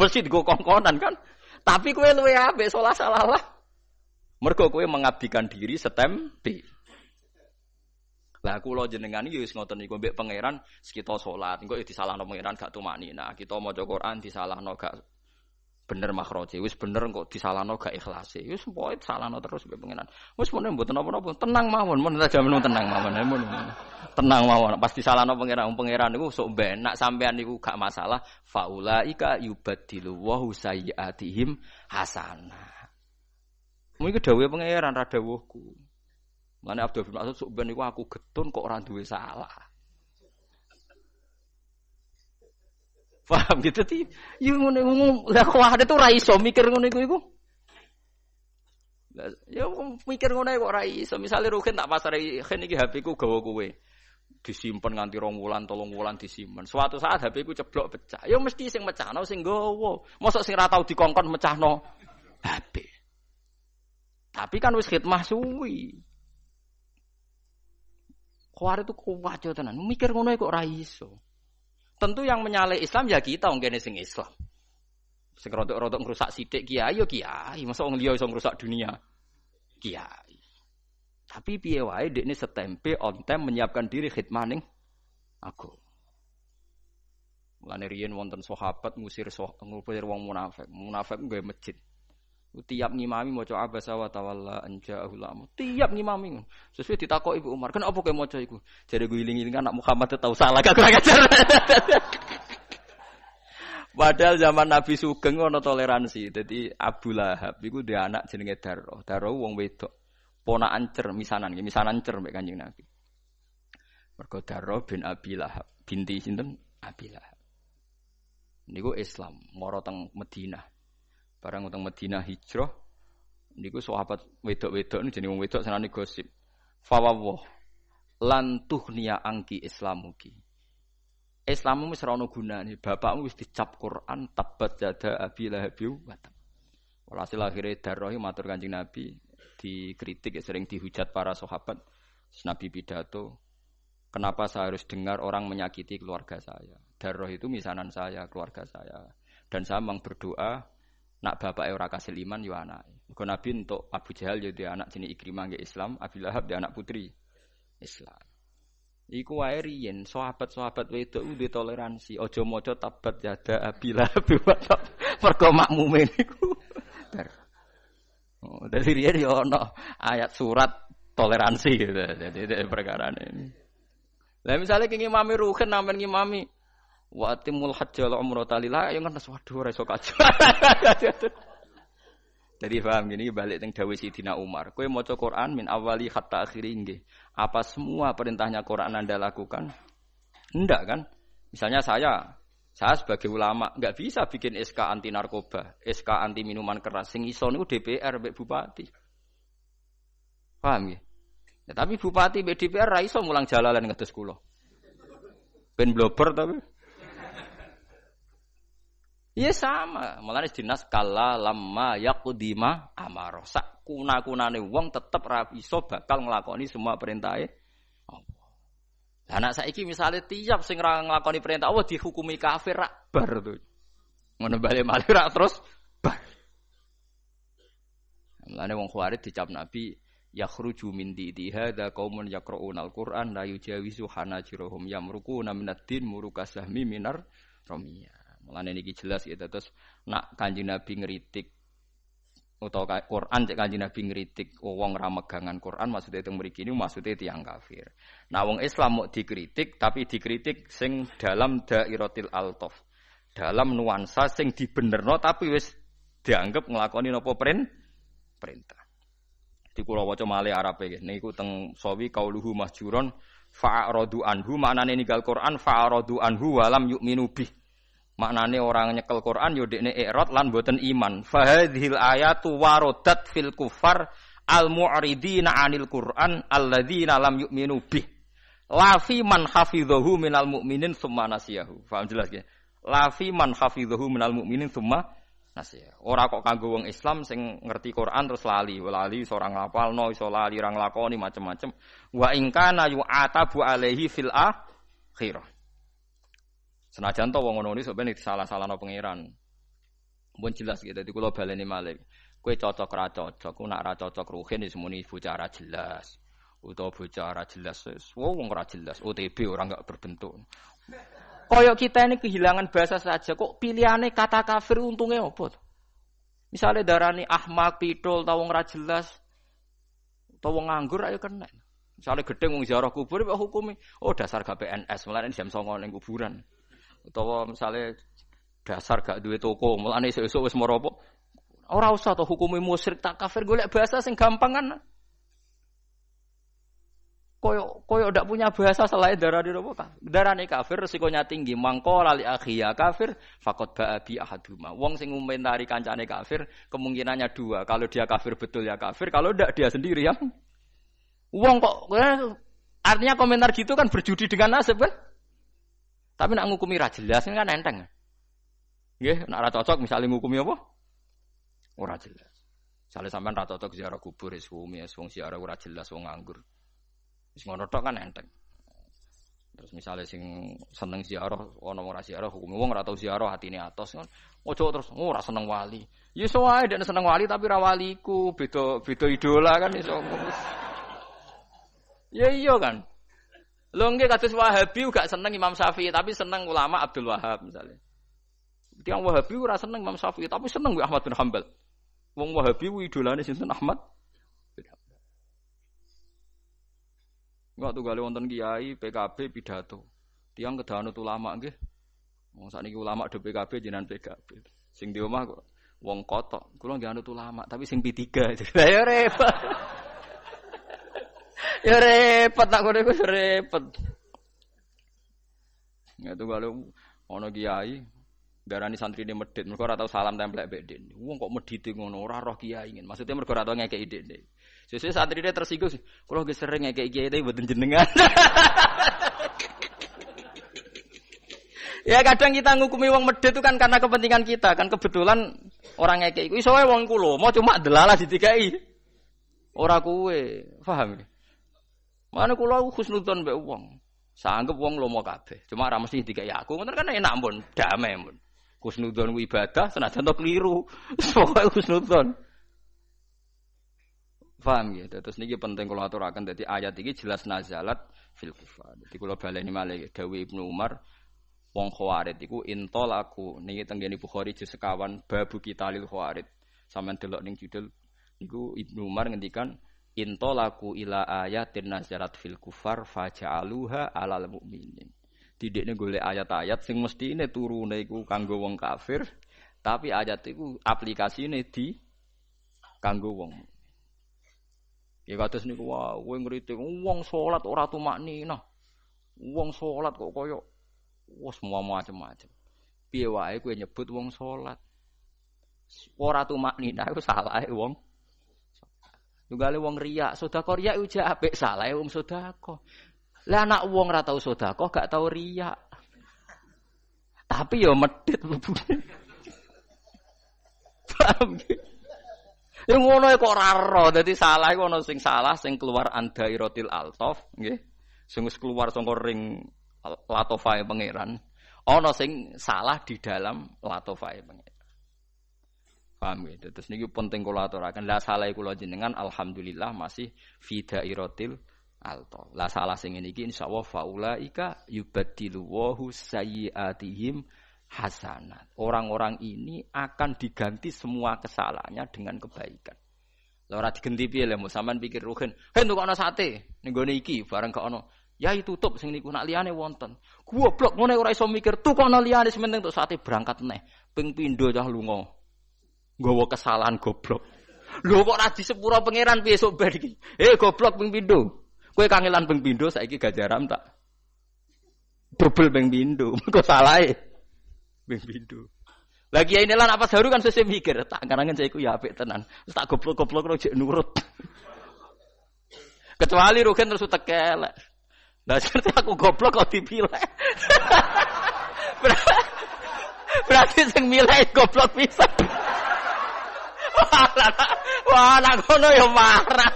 Mesti digo kongkonan kan. Tapi kowe luwe apik salah. Mergo kowe mengabdikan diri setempe. Lah kula jenengan iki wis ngoten niku mbek pangeran kita salat, engko disalahno pangeran gak tumani. Nah, kita maca Quran disalahno gak bener makhraje, wis bener kok disalahno gak ikhlase. Wis pokoke salahno terus mbek pangeran. Wis menen mboten apa-apa, tenang mawon, mun aja tenang mawon. Tenang mawon, pasti salahno pangeran niku sok ben nak sampean niku gak masalah, faulaika yubaddilu wa sayyiatihim hasanah. Mungkin dawuhe pangeran ra dawuhku. Mane Abdul bin Mas'ud sok ben niku aku getun kok ora duwe salah. Paham gitu ti? Yo ngene lah kok ada tuh ra iso mikir ngono iku. Lah ya mikir ngono kok ora iso. Misale Ruhin tak pasare Ruhin iki HP ku gawa kowe. Disimpen nganti 2 wulan 3 wulan disimpen. Suatu saat HP ku ceblok pecah. Ya mesti sing mecahno sing gawa. Mosok sing ra tau dikongkon mecahno HP. Tapi kan wis khidmah suwi. Kuwi itu kuat yo tenan. Mikir ngono kok ora iso. Tentu yang menyaleh Islam ya kita wong kene sing Islam. Sing rodok-rodok ngrusak sithik kiai yo kiai, mosok wong liya iso ngrusak dunia. Kiai. Tapi piye wae dekne setempe on time menyiapkan diri khidmah ning aku. Mulane riyen wonten sahabat ngusir wong munafik. Munafik nggawe masjid. Tiap ngimami maca abasa wa tawalla anja'ul lam. Tiap ngimami. Sesuai ditakoki Ibu Umar, "Kenapa kowe maca iku?" Jare gue iling-iling anak Muhammad tau salah gak kurang ajar. Padahal zaman Nabi Sugeng ana toleransi. Dadi Abu Lahab iku dhe anak jenenge Darah. Darah wong wedok. Ponakan cer misanan cer mek Kanjeng Nabi. Mergo Darah bin Abi Lahab, binti sinten? Abi Lahab. Niku Islam, mara teng Madinah. Barang utang Madinah hijrah, niku sahabat wedok-wedok jenenge wong wedok senane gosip. Fawwah lan tuhniya angki islamuki. Islammu wis ora ono gunane, bapakmu wis dicap Quran tabat jada Abi Lahab wa tab. Walhasil akhire Darah matur Kanjeng Nabi, dikritik sering dihujat para sahabat. Nabi pidato, "Kenapa saya harus dengar orang menyakiti keluarga saya? Darah itu misanan saya, keluarga saya. Dan saya memang berdoa nak bapake ora kasil iman yo anake. Mergo Nabi entuk Abu Jahal yo dhe anak jenenge Ikrimah nggih Islam, Abi Lahab dhe anak putri Islam. Iku wae riyen sahabat-sahabat wedok kudu toleransi, aja maca tabat yada Abi Lahab mergo makmume niku. Oh, dari riyen yo ana ayat surat toleransi gitu. Jadi perkarane. Lah misale ki ngimami Ruhin nampen ngimami wa atimul hajjal umrata lillah ya kan waduh ora iso kaji. Jadi paham gini balik teng dawuh Sidina Umar. Kowe maca Quran min awali hatta akhiri nggih. Apa semua perintahnya Quran Anda lakukan? Enggak kan? Misalnya saya sebagai ulama enggak bisa bikin SK anti narkoba, SK anti minuman keras. Sing iso niku DPR mbek bupati. Paham nggih? Ya, tapi bupati mbek DPR ra iso mulang jalalan ngedes kula. Ben blober tapi iya sama, malah dinas kala lama yaqdima amaro. Sak kuna-kunane wong tetep ra iso bakal nglakoni semua perintahe Allah. Lah anak saiki misale tiap sing ra nglakoni perintah Allah dihukumi kafir rak bar to. Ngono bali malih rak terus bar. Mulane wong Khawarij dicap Nabi yakhruju min didi hadza qaumun yaqra'una al-Qur'an la yujawizu hanajirahum yamruquna minad-din murukasahmi minar ramiyah. Mulane niki jelas ya terus nak Kanjeng Nabi ngritik utawa Quran cek Kanjeng Nabi ngritik wong ra megangan Quran maksudnya teng mriki niku maksude tiyang kafir. Nah wong Islam mau dikritik tapi dikritik sing dalam dairatil altaf. Dalam nuansa sing dibenerno tapi wis dianggap nglakoni napa perintah. Di kula waca male Arabe nggih niku teng sawi qauluhu mahjuron fa'aradu anhu maknane ninggal Quran fa'aradu anhu wa lam yu'minu bih. Maknane orang nyekel Quran yo dekne i'rad lan mboten iman. Fa hadhil ayatu waradat fil kufar al mu'ridina 'anil Qur'an alladzina lam yu'minu bih. La fi man hafidhahu minal mu'minin tsumma nasiyahu. Paham jelas ya? La fi man hafidhahu minal mu'minin tsumma nasiyahu. Ora kok kanggo wong Islam sing ngerti Quran terus lali iso ora ngapalno, iso lali ora nglakoni macam-macam. Wa in kana yu'atabu alaihi fil akhirah. Senajan to wong ngono iki sampeyan salah-salahno pangeran. Mun jelas gitu dadi kula baleni malih. Kowe cocok ra cocok, ku nak ra cocok ruhin wis muni bocah ra jelas. Utawa bocah ora jelas wis wong ora jelas OTB orang enggak berbentuk. Koyok kita ini kehilangan bahasa saja kok pilihane kata kafir untungnya apa? Misalnya darani ahmak, pidol, tau wong ora jelas, tau wong nganggur ayo kena. Misalnya gedeng wong ziarah kubur kok hukumi oh dasar gak PNS mulane jam 09.00 ning kuburan. Utawa misalnya dasar gak duwe toko mulane esuk-esuk wis moropo. Ora usah to hukumi musyrik tak kafir golek bahasa sing gampang kan. Koyo ndak punya bahasa selain darah di apa? Darane kafir resikonya tinggi. Mangko lali akhiya kafir faqad ba'a bi ahaduma. Wong sing ngomentari kancane kafir kemungkinannya dua. Kalau dia kafir betul ya kafir, kalau ndak dia sendiri ya. Wong kok artinya komentar gitu kan berjudi dengan nasib kan? Tapi nak ngukumi ra jelas kan enteng. Nggih, nak ra cocok misalnya ngukumi apa? Ora jelas. Misale sampean ra cocok ziarah kubur wis wong ziarah ora jelas wong nganggur. Wis ngono tok kan enteng. Terus misalnya sing seneng ziarah ana ora ziarah hukume wong ora tau ziarah atine atos kan. Ojo terus ora seneng wali. Ya iso wae nek seneng wali tapi ra waliku, beda idola kan iso. Ya iya kan. Lho nggih kados Wahabi gak seneng Imam Syafi'i tapi seneng ulama Abdul Wahab misalnya. Tiang Wahabi ora seneng Imam Syafi'i tapi seneng Ahmad bin Hanbal. Wong Wahabi ku idolane sinten Ahmad. Waktu gale wonten kiai PKB pidato. Tiang kedanut ulama nggih. Wong sakniki ulama do PKB jenengan PKB. Sing di omah kok wong kotok. Kula nggih anut ulama tapi sing P3. Lah ya repot. Ya repot tak kene wis repot. Ya tuh gale ono kiai darani santrine medhit mergo ora tau salam templek mbek den. Wong kok medhite ngono ora roh kiai ngene. Maksudnya mergo ora tau ngekeki den. Sesuk santrine tersinggung sih. Kulo ge sering ngekeki kiai tapi mboten jenengan. Ya kadang kita ngukumi wong medhit itu kan karena kepentingan kita, kan kebetulan orang ngekeki iku iso wae wong kulo, mau cuma delalah didikai. Ora kuwe, paham ya? Mane kulo husnudzon mbek wong. Sanggep wong lomo kabeh. Cuma ora mesti dikai aku, ngoten kan enak pun, damai pun. Husnudzon ku ibadah senajan to keliru. Pokoke husnudzon. Paham ya? Terus niki penting kula aturaken dadi ayat iki jelas nazalat fil kufar. Dadi kula baleni malih dawuh Ibnu Umar wong khawarid iku intolaku niki tenggene Bukhari juz sekawan babu kitalil khawarid. Sampeyan delok ning judul niku Ibnu Umar ngendikan intolaku ila ayatin nazalat fil kufar faja'aluha alal mukminin. Didekne golek ayat-ayat sing mestine turune iku kanggo wong kafir, tapi ayat iku aplikasine di kanggo wong. Ya kados niku wae kowe ngritik wong salat ora tumakninah. Wong salat kok koyo wis macam-macam. Piye wae kowe nyebut wong salat ora tumakninah iku salahe wong. Tunggale wong riya, sedekah riya uja apik salahe wong sedekah. Lah anak wong ora tau sedekah gak tau riya. Tapi ya medhit mlebune. Paham ge? Ya ngono kok ora ro, dadi salah iku ana sing salah sing keluar andairatil altaf, nggih. Sing wis keluar saka ring latofae pangeran. Ana sing salah di dalam latofae pangeran. Paham ya? Terus niki penting kula aturaken. Lah salah kula jenengan alhamdulillah masih fi dairatil altaf. Lah salah sing ngene iki insyaallah faulaika yubaddilu wahu sayyiatihim hasanat. Orang-orang ini akan diganti semua kesalahannya dengan kebaikan. Lah ora digenti piye lho, sampean pikir rugen. Heh entuk ana sate ning gone iki bareng gak ono. Ya tutup sing niku nak liyane wonten. Goblok ngene ora iso mikir tukono liyane sementing entuk sate berangkat neh. Ping pindho cah lunga. Nggawa kesalahan goblok. Lho kok ora disepuro pangeran piye sok bar iki? Goblok ping pindho. Kowe kangelan ping pindho saiki gajaran tak. Dobel ping pindho. Kok salahe? Ping pindho. Lagi ini lan apa baru kan sesuk mikir, tak karangan saya iku ya apik tenan. Terus tak goblok-goblok karo jek nurut. Kecuali Rugen terus tekelek. Lah seperti aku goblok kok dipilih. Berarti sing milih goblok pisan. Wah, anak kono ya marah.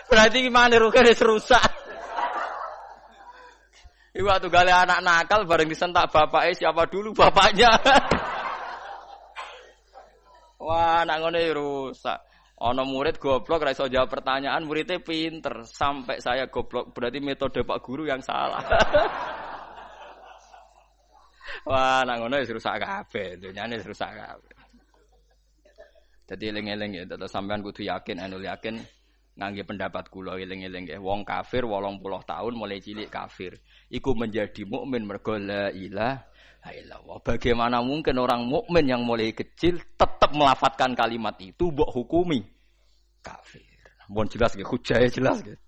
Berarti gimana Rugen wis rusak. Iku waktu gale anak nakal bareng disentak bapaknya siapa dulu bapaknya. Wah, anak ngono rusak. Ana murid goblok ra iso jawab pertanyaan, muridnya pinter. Sampai saya goblok, berarti metode Pak Guru yang salah. Wah, anak ngono wis rusak kabeh, dunyane wis rusak kabeh. Dadi eling-eling ya, terus sampean kudu yakin, yakin ngangge pendapat kula eling-eling nggih. Wong kafir 80 tahun mulai cilik kafir. Iku menjadi mukmin mergo la ilaha illallah. Bagaimana mungkin orang mukmin yang mulai kecil tetap melafadzkan kalimat itu mbok hukumi kafir. Mohon jelas nggih, hujahe jelas nggih.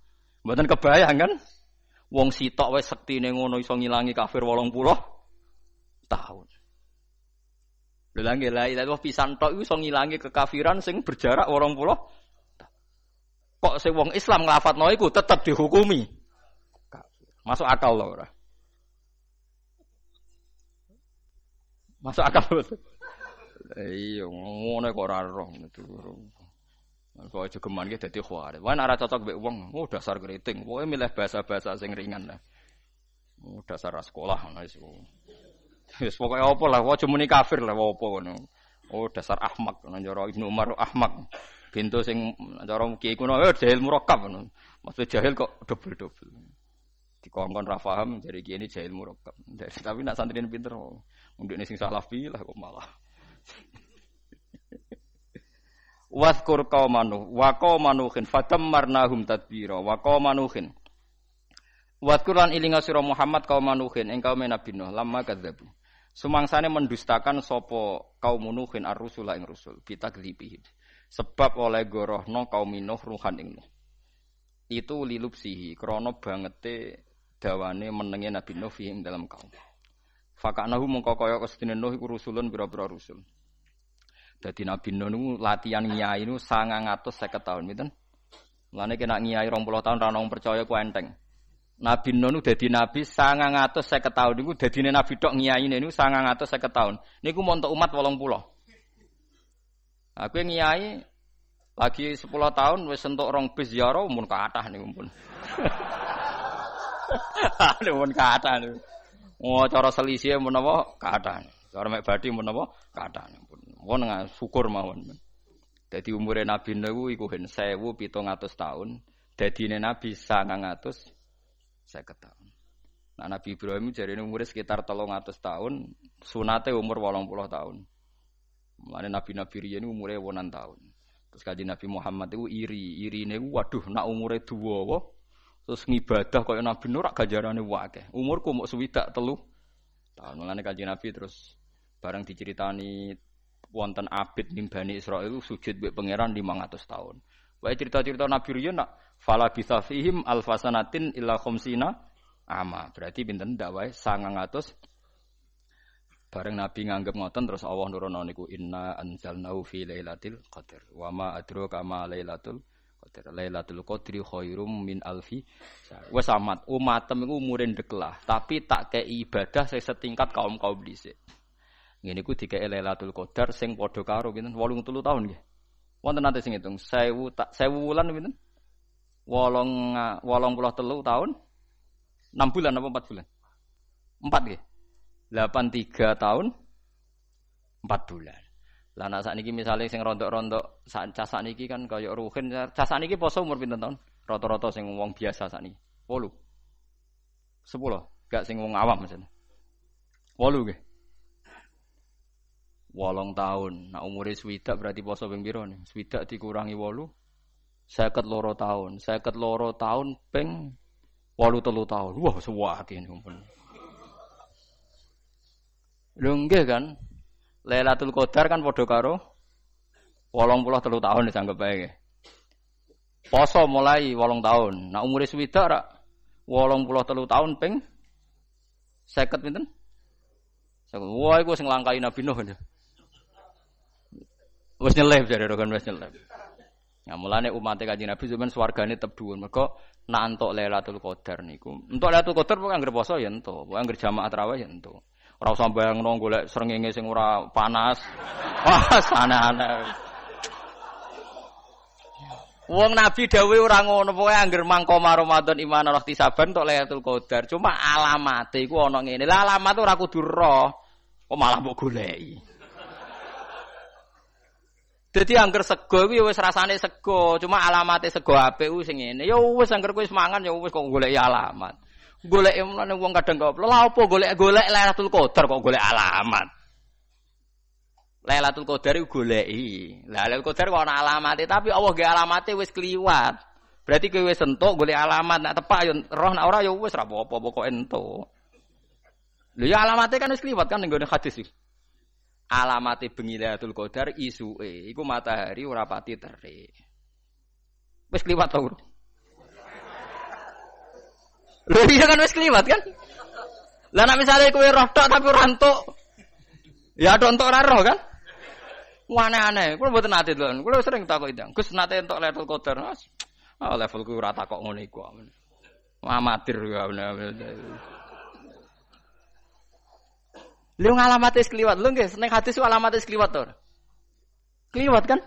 Mboten kebayang kan? Wong sitok wis sektine ngono iso ngilangi kafir 80 tahun. Lha nggih la ilaha illallah pisan tok iso ngilangi kekafiran sing berjarak 80. Kok sing wong Islam nglafadzno iku tetep dihukumi kafir. Masuk akal lho ora? Masuk akal betul. Iya, ngono kok ora roh itu. Kok aja geman ki dadi khawatir. Wah ora cocok mbek wong, dasar kriting. Pokoke milih bahasa-bahasa sing ringan lah. Dasar sekolah ngono wis. Wis pokoke apa lah, aja muni kafir lah apa ngono. Dasar ahmak, nang cara Ibnu Umar ahmak. Bintu sing cara kiai kuno jahil murakkab ngono. Maksud jahil kok double-double. Dikongkon ra paham jadi kiai ini jahil murakkab. Tapi nak santrine pinter ndekne sing salah pilah kok malah. Waskur qaumanu wa qaumanuhin fatammarnahum tadbira wa qaumanuhin. Waskuran ilinga sira Muhammad qaumanuhin ing kaum Nabi Nuh lamma kadzabu. Sumangsane mendustakan sapa kaum Nuhin ar-rusula ing rusul bitakdzibihim. Sebab oleh gorohno kaum Nuh ruhan ing Nuh. Itu lilupsihi krana bangete dawane menenge Nabi Nuh ing dalam kaum. Fakanahu mongko kaya kestine Nuh iku rusulun pira-pira rusul. Dadi Nabi Nuh niku latihan ngiyai niku 950 tahun pinten? Mulane kena ngiyai 20 tahun ra ono percaya ku enteng. Nabi Nuh niku dadi nabi 950 tahun niku dadine nabi tok ngiyaine niku 950 tahun. Niku montok umat 80. Aku ngiyai lagi 10 tahun wis entuk 2 bis ziarah mun kathah niku pun. Mun kathah niku. Cara selisih mun napa kathah. Cara mek badhe mun napa kathah pun. Wong syukur mawon. Dadi umure Nabi niku iku 1700 tahun, dadine nabi 950 tahun. Nah Nabi Ibrahim jarine umure sekitar 300 tahun, sunate umur 80 tahun. Mulane nabi-nabi riyen umure 8 tahun. Terus kanjeng Nabi Muhammad itu irine waduh nak umure dawa terus ngibadah kaya Nabi Nuh rak ganjarane akeh. Umurku mok 63 tahun. Mulane kanjeng Nabi terus bareng diceritani wonten abid ning Bani Israil sujud mbek pangeran 500 tahun. Wae cerita-cerita Nabi riyen nak fala bisafihim alfasanatin illa khamsina ama. Berarti pinten ndak wae 900. Bareng Nabi nganggep ngoten terus Allah nurono niku inna anzalnahu fi lailatul qadar. Wa ma adraka ma lailatul qadar. Lailatul qadri khairum min alfi syahr. Wes amat umatem iku umure ndeklah, tapi tak kei ibadah sing setingkat kaum-kaum dhisik. Ngene iku dikei Lailatul Qadar sing padha karo pinten 83 tahun nggih. Wonten nate sing ngitung 1000 wulan pinten? 83 tahun. 6 bulan apa 4 bulan? 4 nggih. 83 tahun 4 bulan. Lah nek sakniki misale sing rontok-rontok cah sakniki kan kaya ruhin cah sakniki poso umur pinten tahun? Rata-rata sing wong biasa sakniki. 8. 10, gak sing wong awam mesen. 8 nggih. 8 tahun. Nek umure 20 berarti poso ping pira nih? 20 dikurangi 8 52 tahun. 52 tahun ping 83 tahun. Wah, suwake ngono. Lho nggih kan. Lailatul Qadar kan padha karo 83 tahun disanggep bae nggih. Poso mulai 8 tahun. Nek umure 20 rak 83 tahun ping 50 pinten? Wah, iku sing langkai Nabi Nuh. Wis nyelip jare rogan wis nyelip. Nah, mulane umat Kanjeng Nabi sampeyan swargane tetep dhuwur. Mergo nak entuk Lailatul Qadar niku. Entuk Lailatul Qadar pokoke anggere poso ya entuk, pokoke anggere jamaah tarawih ya entuk. Ora usah bayangno golek srengenge sing ora panas. Wah, aneh-aneh. Wong Nabi dawuh ora ngono, pokoke anggere mangko Ramadan iman Allah tisaban entuk Lailatul Qadar. Cuma alamate iku ana ngene. Lah alamat ora kudu roh. Kok malah mbok goleki. Dadi angger sego kuwi wis rasane sego, cuma alamate sego apik ku sing ngene. Ya wis angger kowe wis mangan ya wis kok goleki alamat. Goleki menane wong kadang kok lha apa golek-golek Lailatul Qadar kok golek alamat. Lailatul Qadar iku goleki. Lailatul Qadar kok ana alamate, tapi Allah ge alamate wis kliwat. Berarti kowe wis entuk golek alamat, nek tepak ya roh nek ora ya wis ra apa-apa pokoke entuk. Lho ya alamate kan wis kliwat kan ning gone hadis iki. Alamate bengi Lailatul Qadar isuke iku matahari ora pati terik. Wis kliwat to. Lho iya kan wis kliwat kan? Lah nek misale kowe roh tok tapi ora entuk. Ya tok entuk ora roh kan? Aneh-aneh. Kulo mboten nate lho. Kulo sering takok itu. Gus nate entuk Lailatul Qadar. Ah levelku ora takok ngono iku. Amatir ya. Lho ngalamate wis kliwat. Lho nggih, ning hadis alamate wis kliwat to. Kliwat kan?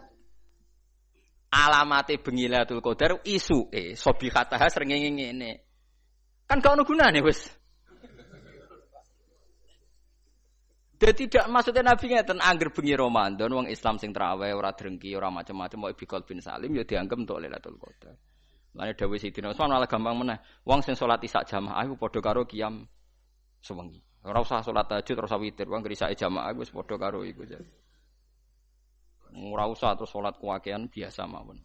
Alamate bengi Lailatul Qadar isuke sobihataha srengenge ngene. Kan gak ono gunane wis. Dadi tidak maksudnya Nabi ngeten angger bengi Ramadan wong Islam sing traweh ora drengki ora macam-macam kok bikol bin Salim ya dianggep untuk Lailatul Qadar. Lane dawuh Sidina Utsman malah gampang meneh. Wong sing salat isak jamaah iku padha karo qiyam sewengi. Ora usah salat tahajud ora usah witir, wong risake jamaah wis padha karo iku. Ora usah terus salat kuwakean biasa mawon.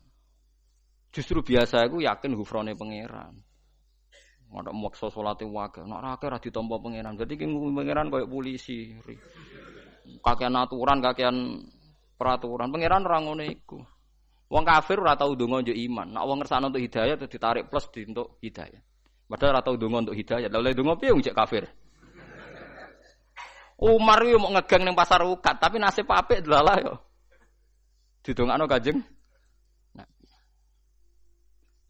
Justru biasa iku yakin ghufrane pangeran. Ora maksa salate wae, nek ora akeh ora ditampa pangeran. Dadi ki pangeran koyo polisi. Kakean aturan, kakean peraturan. Pangeran ora ngono iku. Wong kafir ora tau ndonga njuk iman. Nek wong ngersakno untuk hidayah terus ditarik plus untuk hidayah. Padahal ora tau ndonga untuk hidayah. Lah oleh ndonga piye wong cek kafir? Umar yo mau ngegang ning pasar ukat, tapi nasib apik delalah yo. Didongakno Kanjeng. Nah.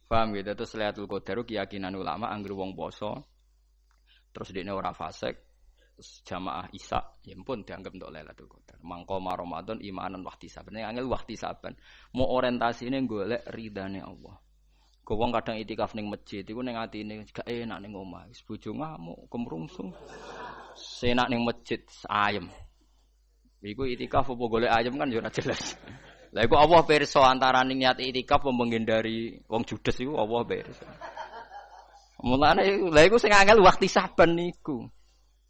Paham gitu terus Lailatul Qadar keyakinan ulama anggere wong poso terus dekne ora fasik terus jamaah Isya ya pun dianggap untuk Lailatul Qadar. Mangko Ramadan imanan wahtisaban. Angel wahtisaban. Mau orientasine golek ridane Allah. Kok wong kadang itikaf ning masjid iku ning atine gak enak ning omah. Wis bojo ngamuk, kemrungsung. Senak ning masjid ayem. Iku itikaf apa golek ayem kan yo ora jelas. Lah iku Allah pirsa antarané niat itikaf apa menghindari wong judes iku Allah pirsa. Mulane lha iku sing angel waktu saban niku.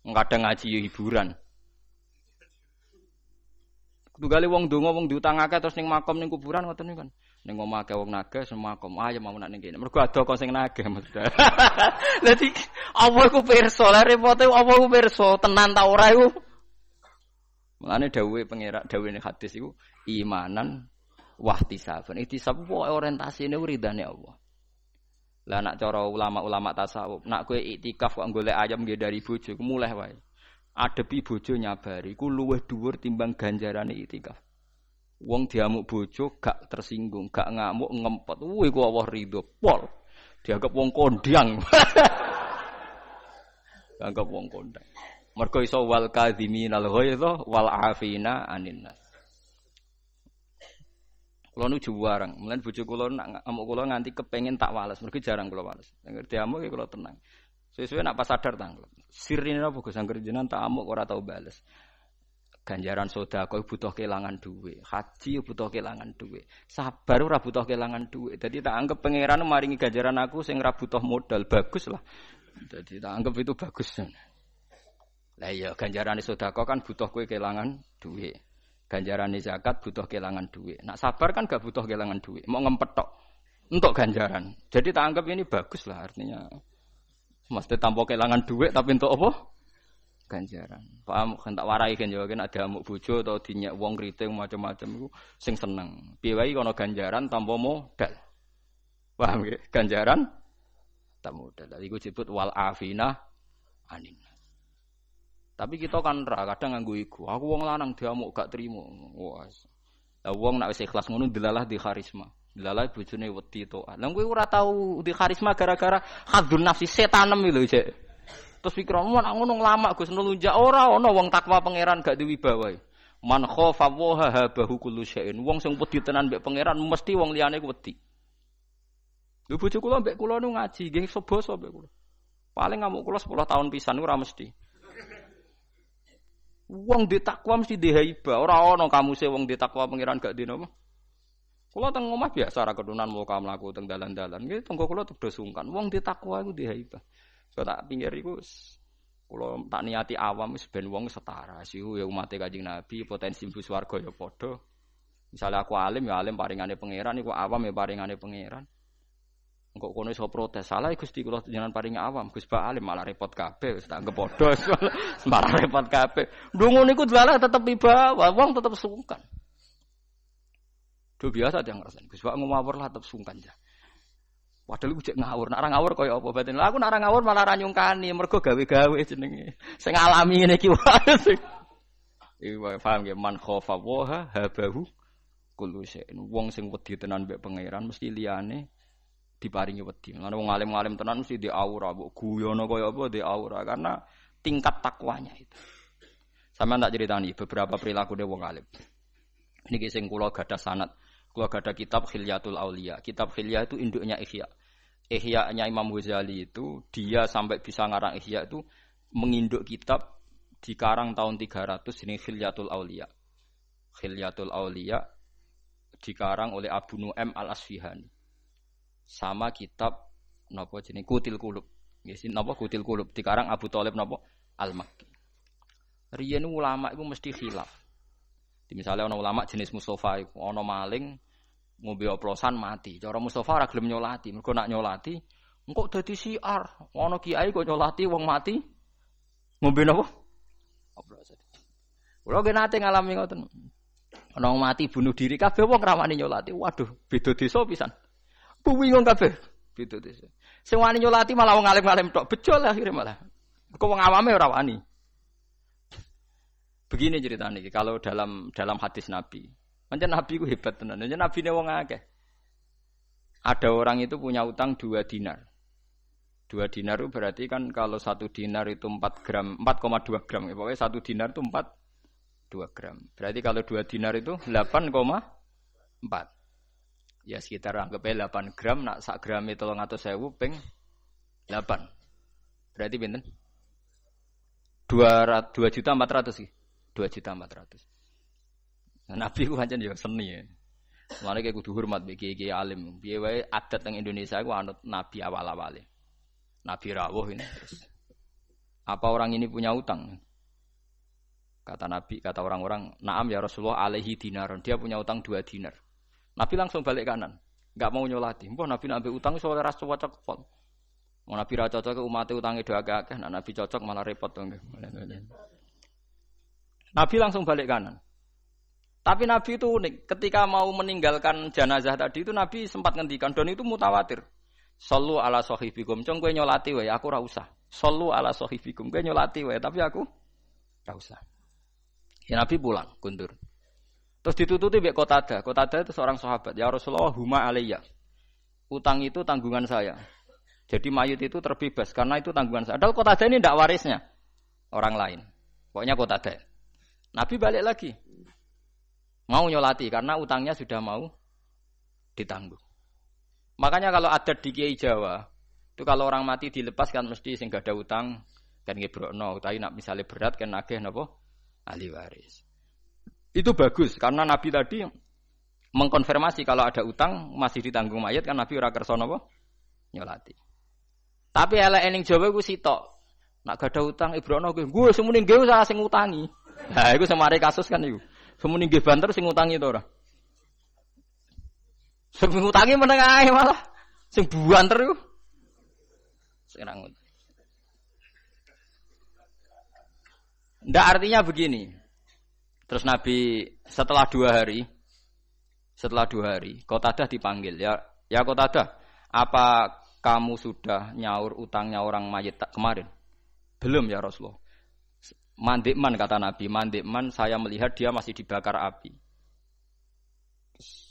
Kadang ngaji yo hiburan. Kudu gale wong donga wong diutang akeh terus ning makom ning kuburan ngoten niku kan. Ning omah akeh wong nagih semakom ayem mau nak ning kene. Mergo ada kok sing nagih mesti. Dadi Allah iku pirsa, lha repote Allah iku pirsa, tenan ta ora iku. Mulane dawuhe pangeran dawuhe hadis iku imanan wahtisaban. Ihtisab wae orientasine ridane Allah. Lah nak cara ulama-ulama tasawuf, nak kowe iktikaf kok golek ayam nggih dari bojo, ku mulih wae. Adepi bojo nyabari ku luwih dhuwur timbang ganjarane iktikaf. Wong diamuk bojo gak tersinggung, gak ngamuk ngempet. Iku Allah ridho pol. Dianggap wong kondang. Dianggap wong kondang. Mergo iso wal kadhiminal ghaidha wal afina anin nas. Kula nu juwarang, mulane bojo kula nak ngamuk kula nganti kepengin tak wales, mergo jarang kula wales. Angger diamuk ya kula tenang. Suwe-suwe nak pas sadar tang. Sirine apa Gus angger jenengan tak amuk ora tau bales. Ganjaran sedekah butuh kelangan duit, haji butuh kelangan duit, sabar ora butuh kelangan duit. Dadi tak anggap pangeran maringi ganjaran aku sing ora butuh modal, bagus lah. Dadi tak anggap itu bagus. Lah iya ganjaran sedekah kan butuh kowe kelangan duit. Ganjaran zakat butuh kelangan duit. Nak sabar kan gak butuh kelangan duit, mau ngempet tok untuk ganjaran. Jadi tak anggap ini bagus lah artinya. Mesti tanpa kelangan duit tapi untuk apa? Ganjaran. Paham kan tak warai kan yo kan ada amuk bojo atau dinyak wong kriting macam-macam iku sing seneng. Piye wae ana ganjaran tanpa modal. Paham nggih? Ganjaran tanpa modal. Iku disebut wal afina anin. Tapi kita kan kadang nganggo ego. Aku wong lanang diamuk gak trimo. Wah. Lah wong nek wis ikhlas ngono delalah di karisma. Delalah bojone wedi to. Lah kowe ora tau di karisma gara-gara hadzun nafsi setanem lho, Cek. Terus pikiranmu nek ngono nglamak Gus nulunjak ora ana wong takwa pangeran gak diwibawa. Man khofa wa habahu kullu syai'in. Wong sing wedi tenan mbek pangeran mesti wong liyane ku wedi. Lho bojo kula mbek kula nu ngaji nggih sebasa mbek kula. Paling ngamuk kula 10 tahun pisan ora mesti. Wong di takwa mesti dihaibah. Ora ana kamuse wong di takwa pangeran gak dino apa. Kula teng omah biasa ra kedunan muka mlaku teng dalan-dalan. Nggih tenggo kula tuh sungkan. Wong di takwa iku dihaibah. So tak pinggir iku kula tak niati awam wis ben wong setara. Siku ya umat Kanjeng Nabi, potensi mlebu swarga ya padha. Misale aku alim ya alim paringane pangeran, iku awam ya paringane pangeran. Engko kono iso protes, salah Gusti kula jenengan paringi awam, Gus Ba alim malah repot kabeh, wis tak anggap padha, malah repot kabeh. Ndungu niku delalah tetep iba, wong tetep sungkan. Do biasa dia ngerasain, Gus Ba ngawur lah tetep sungkan ya. Padahal iku cek ngawur, nek ora ngawur kaya apa batin. Lah aku nek ora ngawur malah ra nyungkani, mergo gawe-gawe jenenge. Sing alami ngene iki wae sing. Iki paham nggih, man khofa wa habahu kullu syai'in. Wong sing wedi tenan mbek pangeran mesti liyane diparingi wedi. Lan wong alim-alim tenan mesti di aura, mbok guyono kaya apa di aura karena tingkat takwanya itu. Sampeyan tak critani beberapa perilaku wong alim. Niki sing kula gadah sanad, kula gadah kitab Khilyatul Auliya. Kitab Khilyah itu induknya Ihya. Ihya-nya Imam Ghazali itu dia sampai bisa ngarang Ihya itu menginduk kitab dikarang tahun 300 ini Khilyatul Auliya. Khilyatul Auliya dikarang oleh Abu Nu'aim Al-Asfihani. Sama kitab napa jenenge Qutil Qulub. Nggih napa Qutil Qulub dikarang Abu Thalib napa Al-Makki. Riyen ulama iku mesti khilaf. Misalnya ana ulama jenis Mustafa iku ana maling ngombe oplosan mati. Cara Mustafa ora gelem nyolati, mergo nak nyolati engko dadi siar. Ana kiai kok nyolati wong mati ngombe napa? Oplosan. Kulo ge nate ngalami ngoten. Ana wong mati bunuh diri kabeh wong rawani nyolati. Waduh, beda desa pisan. Bingung kabeh. Beda desa. Sing wani nyolati malah wong alim-alim tok. Bejol akhire malah. Kok wong awame ora wani. Begini ceritanya kalau dalam hadis Nabi. Pancen Nabi ku hebat tenan. Pancen nabine wong akeh. Ada orang itu punya utang 2 dinar. 2 dinar itu berarti kan kalau 1 dinar itu 4 gram, 4,2 gram. Pokoknya 1 dinar itu 2 gram. Berarti kalau 2 dinar itu 8,4. Ya sekitar anggapnya 8 gram, nak sak gram itu 300.000 ping 8. Berarti pinten? 2.400.000 sih. 2.400.000. Nah, Nabi ku pancen ya seni ya. Mulane kayak kudu hormat mbek kiai alim. Piye wae adat teng Indonesia iku anut nabi awal-awale. Nabi rawuh ini. Apa orang ini punya utang? Kata Nabi, kata orang-orang, "Na'am ya Rasulullah alaihi dinaron." Dia punya utang 2 dinar. Nabi langsung balik kanan. Enggak mau nyolati. Mbah Nabi ambil utang soal ras cocok pol. Mau Nabi ra cocok umat utange do akeh-akeh, nek Nabi cocok malah repot to. Nabi langsung balik kanan. Tapi Nabi itu unik. Ketika mau meninggalkan jenazah tadi itu Nabi sempat ngendikan dan itu mutawatir. Shallu ala sahibikum. Cung kowe nyolati wae, aku ora usah. Shallu ala sahibikum. Kowe nyolati wae, tapi aku ora usah. Ya Nabi pulang, kundur. Terus ditututi mbek Qatadah. Qatadah itu seorang sahabat. Ya Rasulullah, huma alayya. Utang itu tanggungan saya. Jadi mayit itu terbebas karena itu tanggungan saya. Padahal Qatadah ini tidak warisnya orang lain. Pokoknya Qatadah. Nabi balik lagi. Mau nyolati karena utangnya sudah mau ditanggung. Makanya kalau adat di Kiai Jawa, itu kalau orang mati dilepas kan mesti sing gak ada utang kan ngebrokno, tapi nak misalnya berat kan nagih napa ahli waris. Itu bagus karena Nabi tadi mengkonfirmasi kalau ada utang masih ditanggung mayit kan Nabi ora kersa napa nyolati. Tapi elek ning Jawa iku sitok. Nak gak ada utang ibrokno gue semune nggih usah sing utangi. Nah iku semare kasus kan iku. Semune nggih banter sing utangi to ora. Sing utangi meneng ae malah sing banter iku. Sekarang. Ndak artinya begini. Terus Nabi setelah 2 hari Qatadah dipanggil. Ya Qatadah, apa kamu sudah nyaur utangnya orang mayit kemarin? Belum ya Rasulullah. Mandikman kata Nabi, mandikman saya melihat dia masih dibakar api.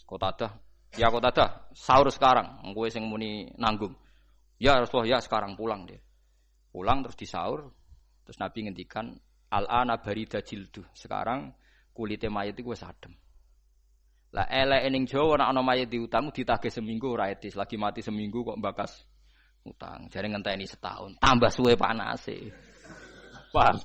Qatadah, ya Qatadah, sahur sekarang, kowe sing muni nanggung. Ya Rasulullah, ya sekarang pulang dia. Pulang terus disaur, terus Nabi ngendikan al-ana barida jildu. Sekarang kulite mayit iku wis adem. Lah eleke ning Jawa nek ana mayit diutang ditagih seminggu ora etis, lagi mati seminggu kok mbakas utang. Jare ngenteni setahun, tambah suwe panase. Paham?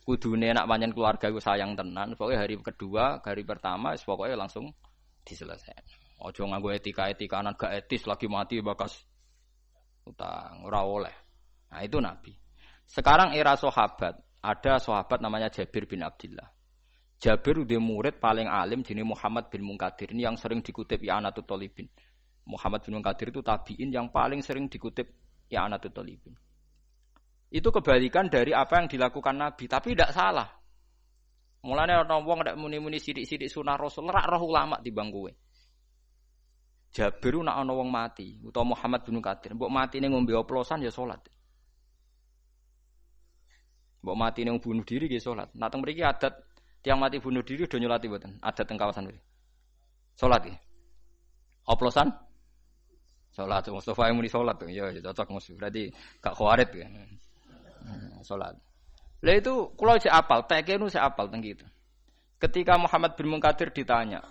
Kudune nek pancen keluarga iku sayang tenan, pokoke hari kedua, hari pertama wis pokoke langsung diselesaikan. Aja nganggo etika-etikanan gak etis lagi mati bakas utang, ora oleh. Nah itu Nabi. Sekarang era sahabat, ada sahabat namanya Jabir bin Abdullah. Jabir udah murid paling alim jenenge Muhammad bin Munkadir. Ini yang sering dikutip I'anatul Thalibin. Muhammad bin Munkadir itu tabi'in yang paling sering dikutip I'anatul Thalibin. Itu kebalikan dari apa yang dilakukan Nabi, tapi tidak salah. Mulane ana wong nek muni-muni sithik-sithik sunah Rasul, rak roh ulama timbang kowe. Jabir nek ana wong mati, utawa Muhammad bin Qadir, mbok matine ngombe oplosan ya salat. Mbok matine bunuh diri nggih salat. Nah teng mriki adat tiang mati bunuh diri do nyolati mboten? Adat teng kawasan mriki. Salat nggih. Oplosan? Salat Mustafa yang muni salat to. Ya cocok musuh. Berarti gak khawarit ya. Salat. Lah itu kula cek apal, tekenu saya apal teng gitu. Ketika Muhammad bin Munkadir ditanya,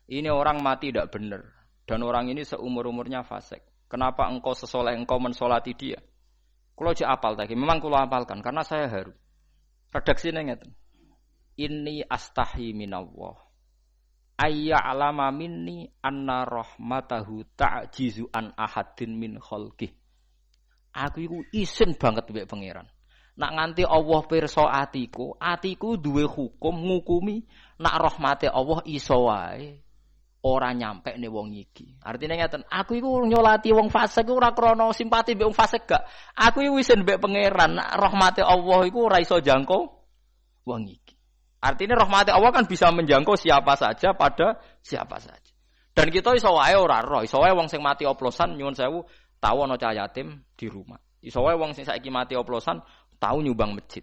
ini orang mati tidak benar dan orang ini seumur-umurnya fasik. Kenapa engkau sesoleh engkau mensolati dia? Kula cek apal tadi, memang kula apalkan karena saya haru. Redaksine ngeten. Inni astahi minallah. Ayya alama minni anna rahmatahu ta'jizu an ahadin min khalqih. Aku iku isin banget mbek pangeran. Nak nganti Allah pirsa atiku duwe hukum ngukumi nak rahmate Allah iso wae ora nyampe ne wong iki. Artine ngeten, aku iku nyolati wong fasik ora krana simpati mbek wong fasik gak. Aku iku wis mbek pangeran nak rahmate Allah iku ora iso jangkau wong iki. Artinya rahmate Allah kan bisa menjangkau siapa saja pada siapa saja. Dan kita iso wae ora roh, iso wae wong sing mati oplosan nyuwun sewu tau ana cah yatim di rumah. Iso wae wong sing saiki mati oplosan tahu nyumbang masjid.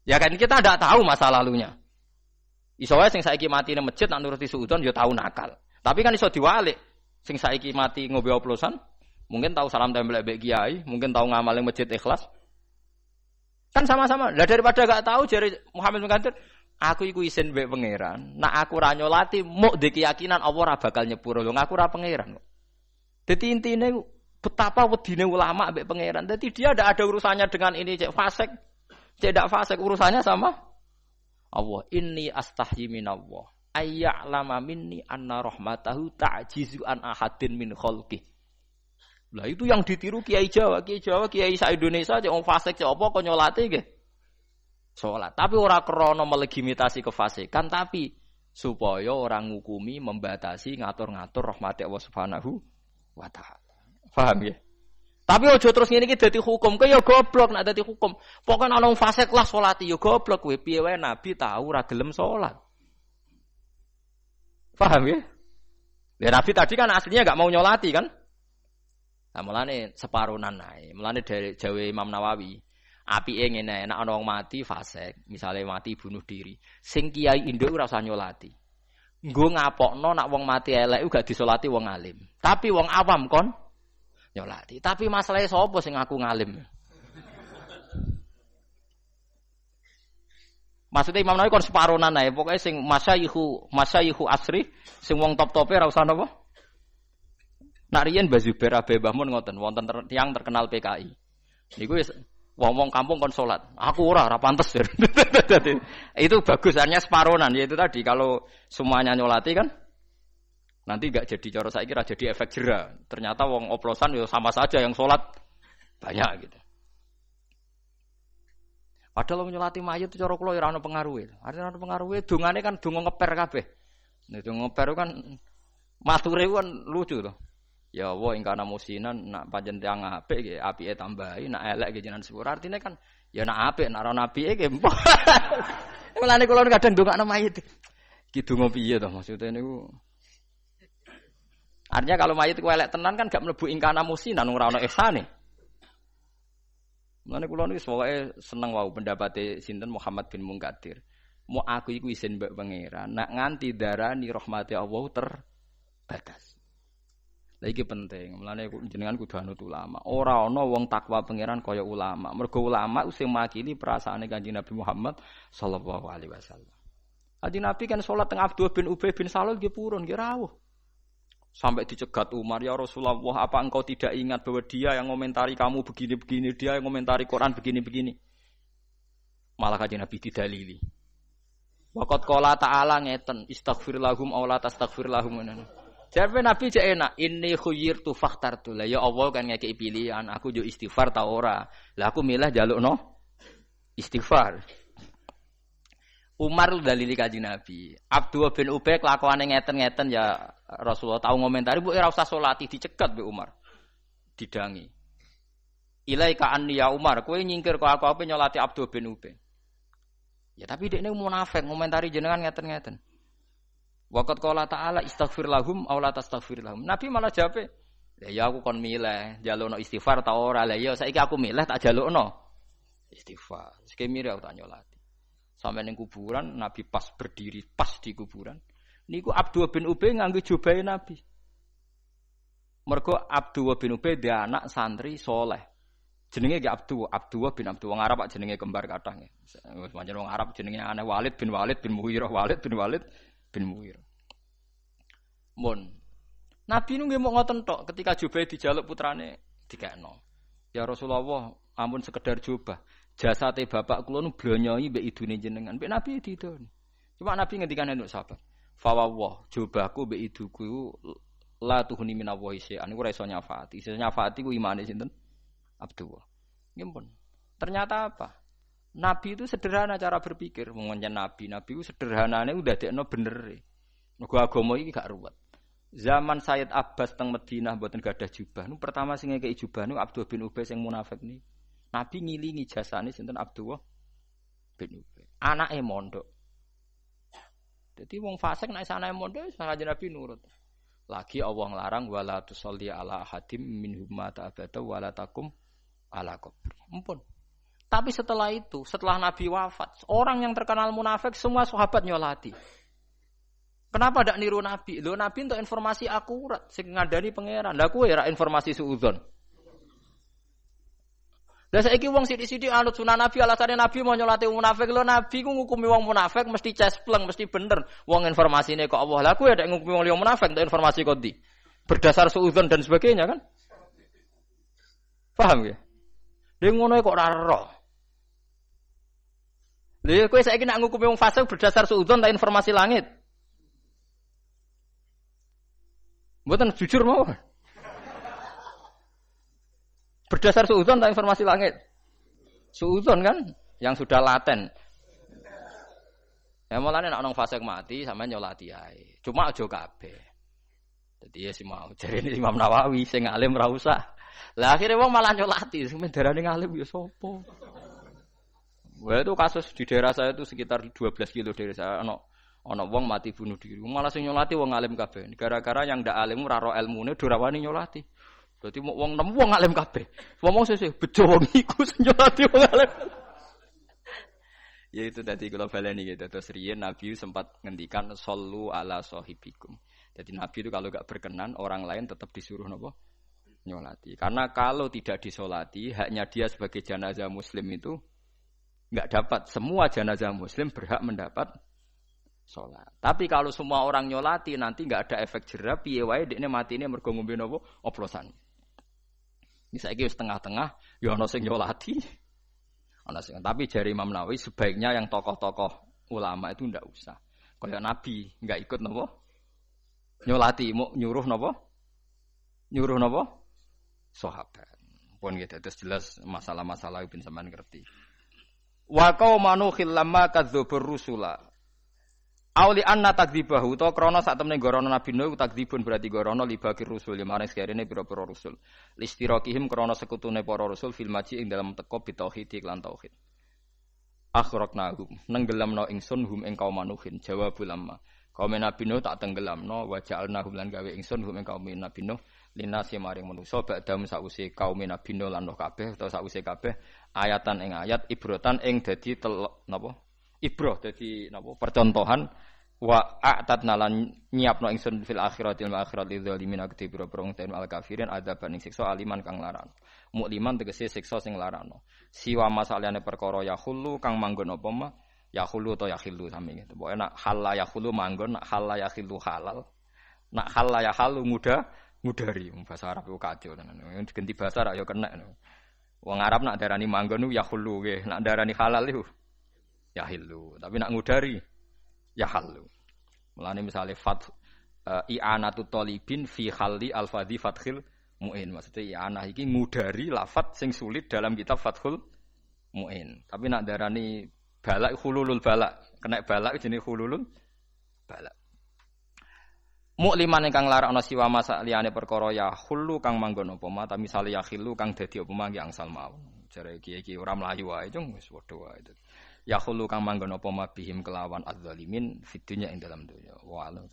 Ya kan kita tidak tahu masa lalunya. Iso wae sing saiki mati nang masjid nak nuruti suudon ya tahu nakal. Tapi kan iso diwalik. Sing saiki mati ngombe oplosan, mungkin tahu salam tempel mbek kiai, mungkin tahu ngamal ning masjid ikhlas. Kan sama-sama. Lah daripada gak tahu jare Muhammad bin Qadir, aku iku isin mbek pangeran. Nak aku ra nyolati muk de keyakinan Allah ora bakal nyepuro. Lho aku ora pangeran kok. Dadi intine betapa wedine ulama ambek pangeran. Jadi dia tidak ada urusannya dengan ini cek fasik, cek tidak fasik urusannya sama Allah. Inni astahyi minallah. Ayya'lama minni anna rahmatahu ta'jizu an ahadin min khalqih. Lah itu yang ditiru Kiai Jawa, Kiai sa Indonesia cek wong fasik cek apa kok nyolate nggih. Salat. Tapi ora krana melegitimasi kefasikan, tapi supaya orang ngukumi, membatasi, ngatur-ngatur rahmat Allah Subhanahu wa taala. Paham ya? Tapi ojo terus ngene iki dadi hukum, kaya goblok nek dadi hukum. Pokoke ana wong fasik lah salati ya goblok kowe. Piye wae Nabi tahu ora gelem salat. Paham ya? Ya Nabi tadi kan aslinya enggak mau nyolati kan? Nah, mulane separunan ae. Mulane dari Jawa Imam Nawawi, apike ngene, nek ana wong mati fasik, misale mati bunuh diri, sing kiai induk ora usah nyolati. Nggo ngapokno nek wong mati elek uga disolati wong alim. Tapi wong awam kon nyolati. Tapi masalahnya sapa sing ngaku ngalim? Maksudnya Imam Nawawi kon separunan ae, pokoke sing masyayihu asri, sing wong top-tope ora usah napa? Nak riyen Mbah Zubair Abe Mbah Mun ngoten, wonten tiyang terkenal PKI. Niku wis wong-wong kampung kon salat. Aku ora pantes. Itu bagus, hanya separonan. Yaitu tadi kalau semuanya nyolati kan nanti enggak jadi cara saiki ora jadi efek jera. Ternyata wong oplosan ya sama saja yang salat banyak gitu. Padahal wong nyolati mayit cara kula ya ora ono pengaruhe. Artinya ono pengaruhe dongane kan donga ngeper kabeh. Nek donga ngeper kan mature kan lucu to. Ya Allah ingkana musinan nak pancen tiyang apik nggih apike tambahi, nak elek nggih jenengan sepur. Artine kan ya nak apik nak ana apike nggih. Mulane kula kadang ndongakno mayit. Ki donga piye to maksude niku? Artinya kalau mayit ku elek tenan kan gak mlebu ingkana musinan ora ana ihsane. Mulane kula niku pokoke seneng wau pendapate sinten Muhammad bin Munkadir. Mau aku iku isin mbek pangeran, nak nganti darani rahmati Allah terbatas. Lah iki penting. Mulane jenengan kudu anut ulama. Ora ana wong takwa pangeran kaya ulama. Mergo ulama sing makili perasaane Kanjeng Nabi Muhammad sallallahu alaihi wasallam. Kanjeng Nabi kan salat teng Abdullah bin Ubay bin Salul nggih purun nggih rawuh. Sampai dicegat Umar, ya Rasulullah, apa engkau tidak ingat bahwa dia yang komentari kamu begini-begini, dia yang komentari Quran begini-begini. Malah Kanjeng Nabi didalili. Waqat qala ta'ala ngeten, istaghfir lahum aw la tastaghfir lahum. Jare Nabi jek enak, inni khuyyirtu fakhtartu. Lah ya Allah kan ngekeki pilihan, aku yo istighfar ta ora. Lah aku milih njalukno istighfar. Umar dalili Kanjeng Nabi. Abdullah bin Ubay kelakuane ngeten-ngeten ya Rasulullah tahu ngomentari mbok ora usah salati dicegat mbek Umar. Didangi. Ilaika anni ya Umar, kowe nyingkir kok aku ape nyolati Abdullah bin Ubay. Ya tapi dekne munafik ngomentari jenengan ngeten-ngeten. Waqat qala ta'ala istaghfir lahum aw la tastaghfir lahum. Nabi malah jawab, ya aku kon milih jalukno istighfar ta ora. Lah ya saiki aku milih tak jalukno istighfar. Sik mire aku tak nyolati. Sampai ning kuburan Nabi pas berdiri pas di kuburan. Niku Abdullah bin Ubay nganggo jubahe Nabi. Mergo Abdullah bin Ubay dia anak santri soleh. Jenenge ki Abdullah bin Abdullah wong Arab jenenge kembar kathah. Wis pancen wong Arab jenenge aneh Walid bin Mughirah, Walid bin Mughirah. Mun. Nabi nu nggih mok ngoten tok ketika Jubair dijaluk putrane dikekno. Ya Rasulullah, ampun sekedar jubah. Jasate bapak kula nu blonyoi mbek idune jenengan. Mbek Nabi didoni. Cuma Nabi ngendikan untuk sahabat, "Fa wawah, jubahku mbek iduku la tuhni minallahi syai'an." Iku ora iso nyafaati. Iso nyafaati ku imane sinten? Abdullah. Ngimpun. Ternyata apa? Nabi itu sederhana cara berpikir. Mengenai Nabi itu sederhananya udah dekno bener. Mergo agama iki gak ruwet. Zaman Sayyid Abbas teng Madinah mboten gadah jubah. Nu pertama sing ngekeki jubah nu Abdullah bin Ubay sing munafik ni. Nabi ngilingi jasane sinten Abdullah bin Ubay. Anake mondok. Dadi wong fasik nek anake mondok wis Nabi nurut. Lagi Allah nglarang wala tusolli ala hadim minhum mata abada wala takum ala qabri. Ampun. Tapi setelah itu, setelah Nabi wafat, orang yang terkenal munafik semua sahabat nyolati. Kenapa ndak niru Nabi? Lho Nabi untuk informasi akurat sing ngandani pangeran. Lah kowe ora informasi suudzon. Lah saiki wong sithik-sithik anut sunah Nabi alasane Nabi mau nyolati munafik. Lho Nabi ku ngukumi wong munafik mesti cespleng, mesti bener. Wong informasine kok Allah. Lah kowe ndak ngukumi wong liya munafik untuk informasi kok ndi? Berdasar suudzon dan sebagainya kan? Paham ya? Dia ngono kok ora ero. Lha kowe saiki nek ngukumi wong fasik berdasar suudzon ta informasi langit? Mboten jujur mawon. Berdasar suudzon ta informasi langit? Suudzon kan yang sudah laten. Ya mulane nek ana fasik mati sampean nyolati ae. Cuma aja kabeh. Dadi ya si mau jarene Imam Nawawi sing alim ra usah. Lah akhire wong malah nyolati, sampeyan darane ngalim ya sapa? Wah itu kasus di daerah saya itu sekitar 12 kilo dari saya ana wong mati bunuh diri. Malah sing nyolati wong alim kabeh. Gara-gara yang ndak alim ora ro ilmune ora wani nyolati. Dadi wong nemu wong alim kabeh. Wong sesuk bejo wong iku sing nyolati wong alim. Ya itu tadi kula baleni gitu. Terus riyen Nabi sempat ngendikan shollu ala sahibikum. Jadi Nabi itu kalau enggak berkenan orang lain tetap disuruh napa? Nyolati. Karena kalau tidak disolati, haknya dia sebagai jenazah muslim itu enggak dapat. Semua jenazah muslim berhak mendapat sholat. Tapi kalau semua orang nyolati nanti enggak ada efek jerah, piye wae dekne matine mergo ngombe napa oplosan. Ini saiki wis tengah-tengah ya ana sing nyolati. Ana sing tapi jari Imam Nawawi sebaiknya yang tokoh-tokoh ulama itu ndak usah. Kayak Nabi enggak ikut napa? Nyolati mau nyuruh napa? Nyuruh napa? Sahabat. Pun gitu terus jelas masalah-masalah ben sampean ngerti. Wa qaumanu khillamma kadzdzubur rusula. Auli anna takdzibahu to krana sak temene gorono Nabi Nuh takdzibun berarti gorono libakir rusul maring sekarene pira-pira rusul. Listiraqihim krana sekutune para rusul fil maji ing dalam teko bitauhid lan tauhid. Akhraqnahum nenggelamno ingsun hum ing kaum manuhin jawabul amma. Kaum Nabi Nuh tak tenggelamno wa ja'alna hum lan gawe ingsun hum kaum Nabi Nuh linasi maring manusa ba'dam sause kaum Nabi Nuh lan kabeh utawa sause kabeh ayatan ing ayat ibrotan ing dadi napa ibroh dadi napa percontohan wa a'tadna lan nyiapno ingsun fil akhiratil akhiratil zalimin akti biro-biro ten al kafirin adzaban ing siksa aliman kang laran mukliman tegese siksa sing larano siwa masalahane perkara yahulu kang manggon apa mah yahulu atau yahilu sami gitu pokoke nak halal yahulu manggon nak halal yahilu halal nak halal yahalu ngudari bahasa Arab ku kacau tenan diganti bahasa Arab ya kena wong Arab nak darani manggon ku yahulu nggih nak darani halal iku yahilu tapi nak ngudari ya halu. Mulane misale i'anatu talibin fi khalli al-fadhi fathil mu'in. Maksudnya i'anah iki ngudari lafat sing sulit dalam kitab Fathul Mu'in. Tapi nak darani balak khululul balak. Kena balak jenenge khululul balak. Mukliman ingkang larakna siwa masa liyane perkara ya khulu kang manggon apa ma ta misale ya khilu kang dadi apa ma angsal mau. Jare iki ora mlayu wae cung wis padha wae. Ya khulu kang manggon apa mabihim kelawan az-zalimin fid dunya ing dalam dunya. Wa alam.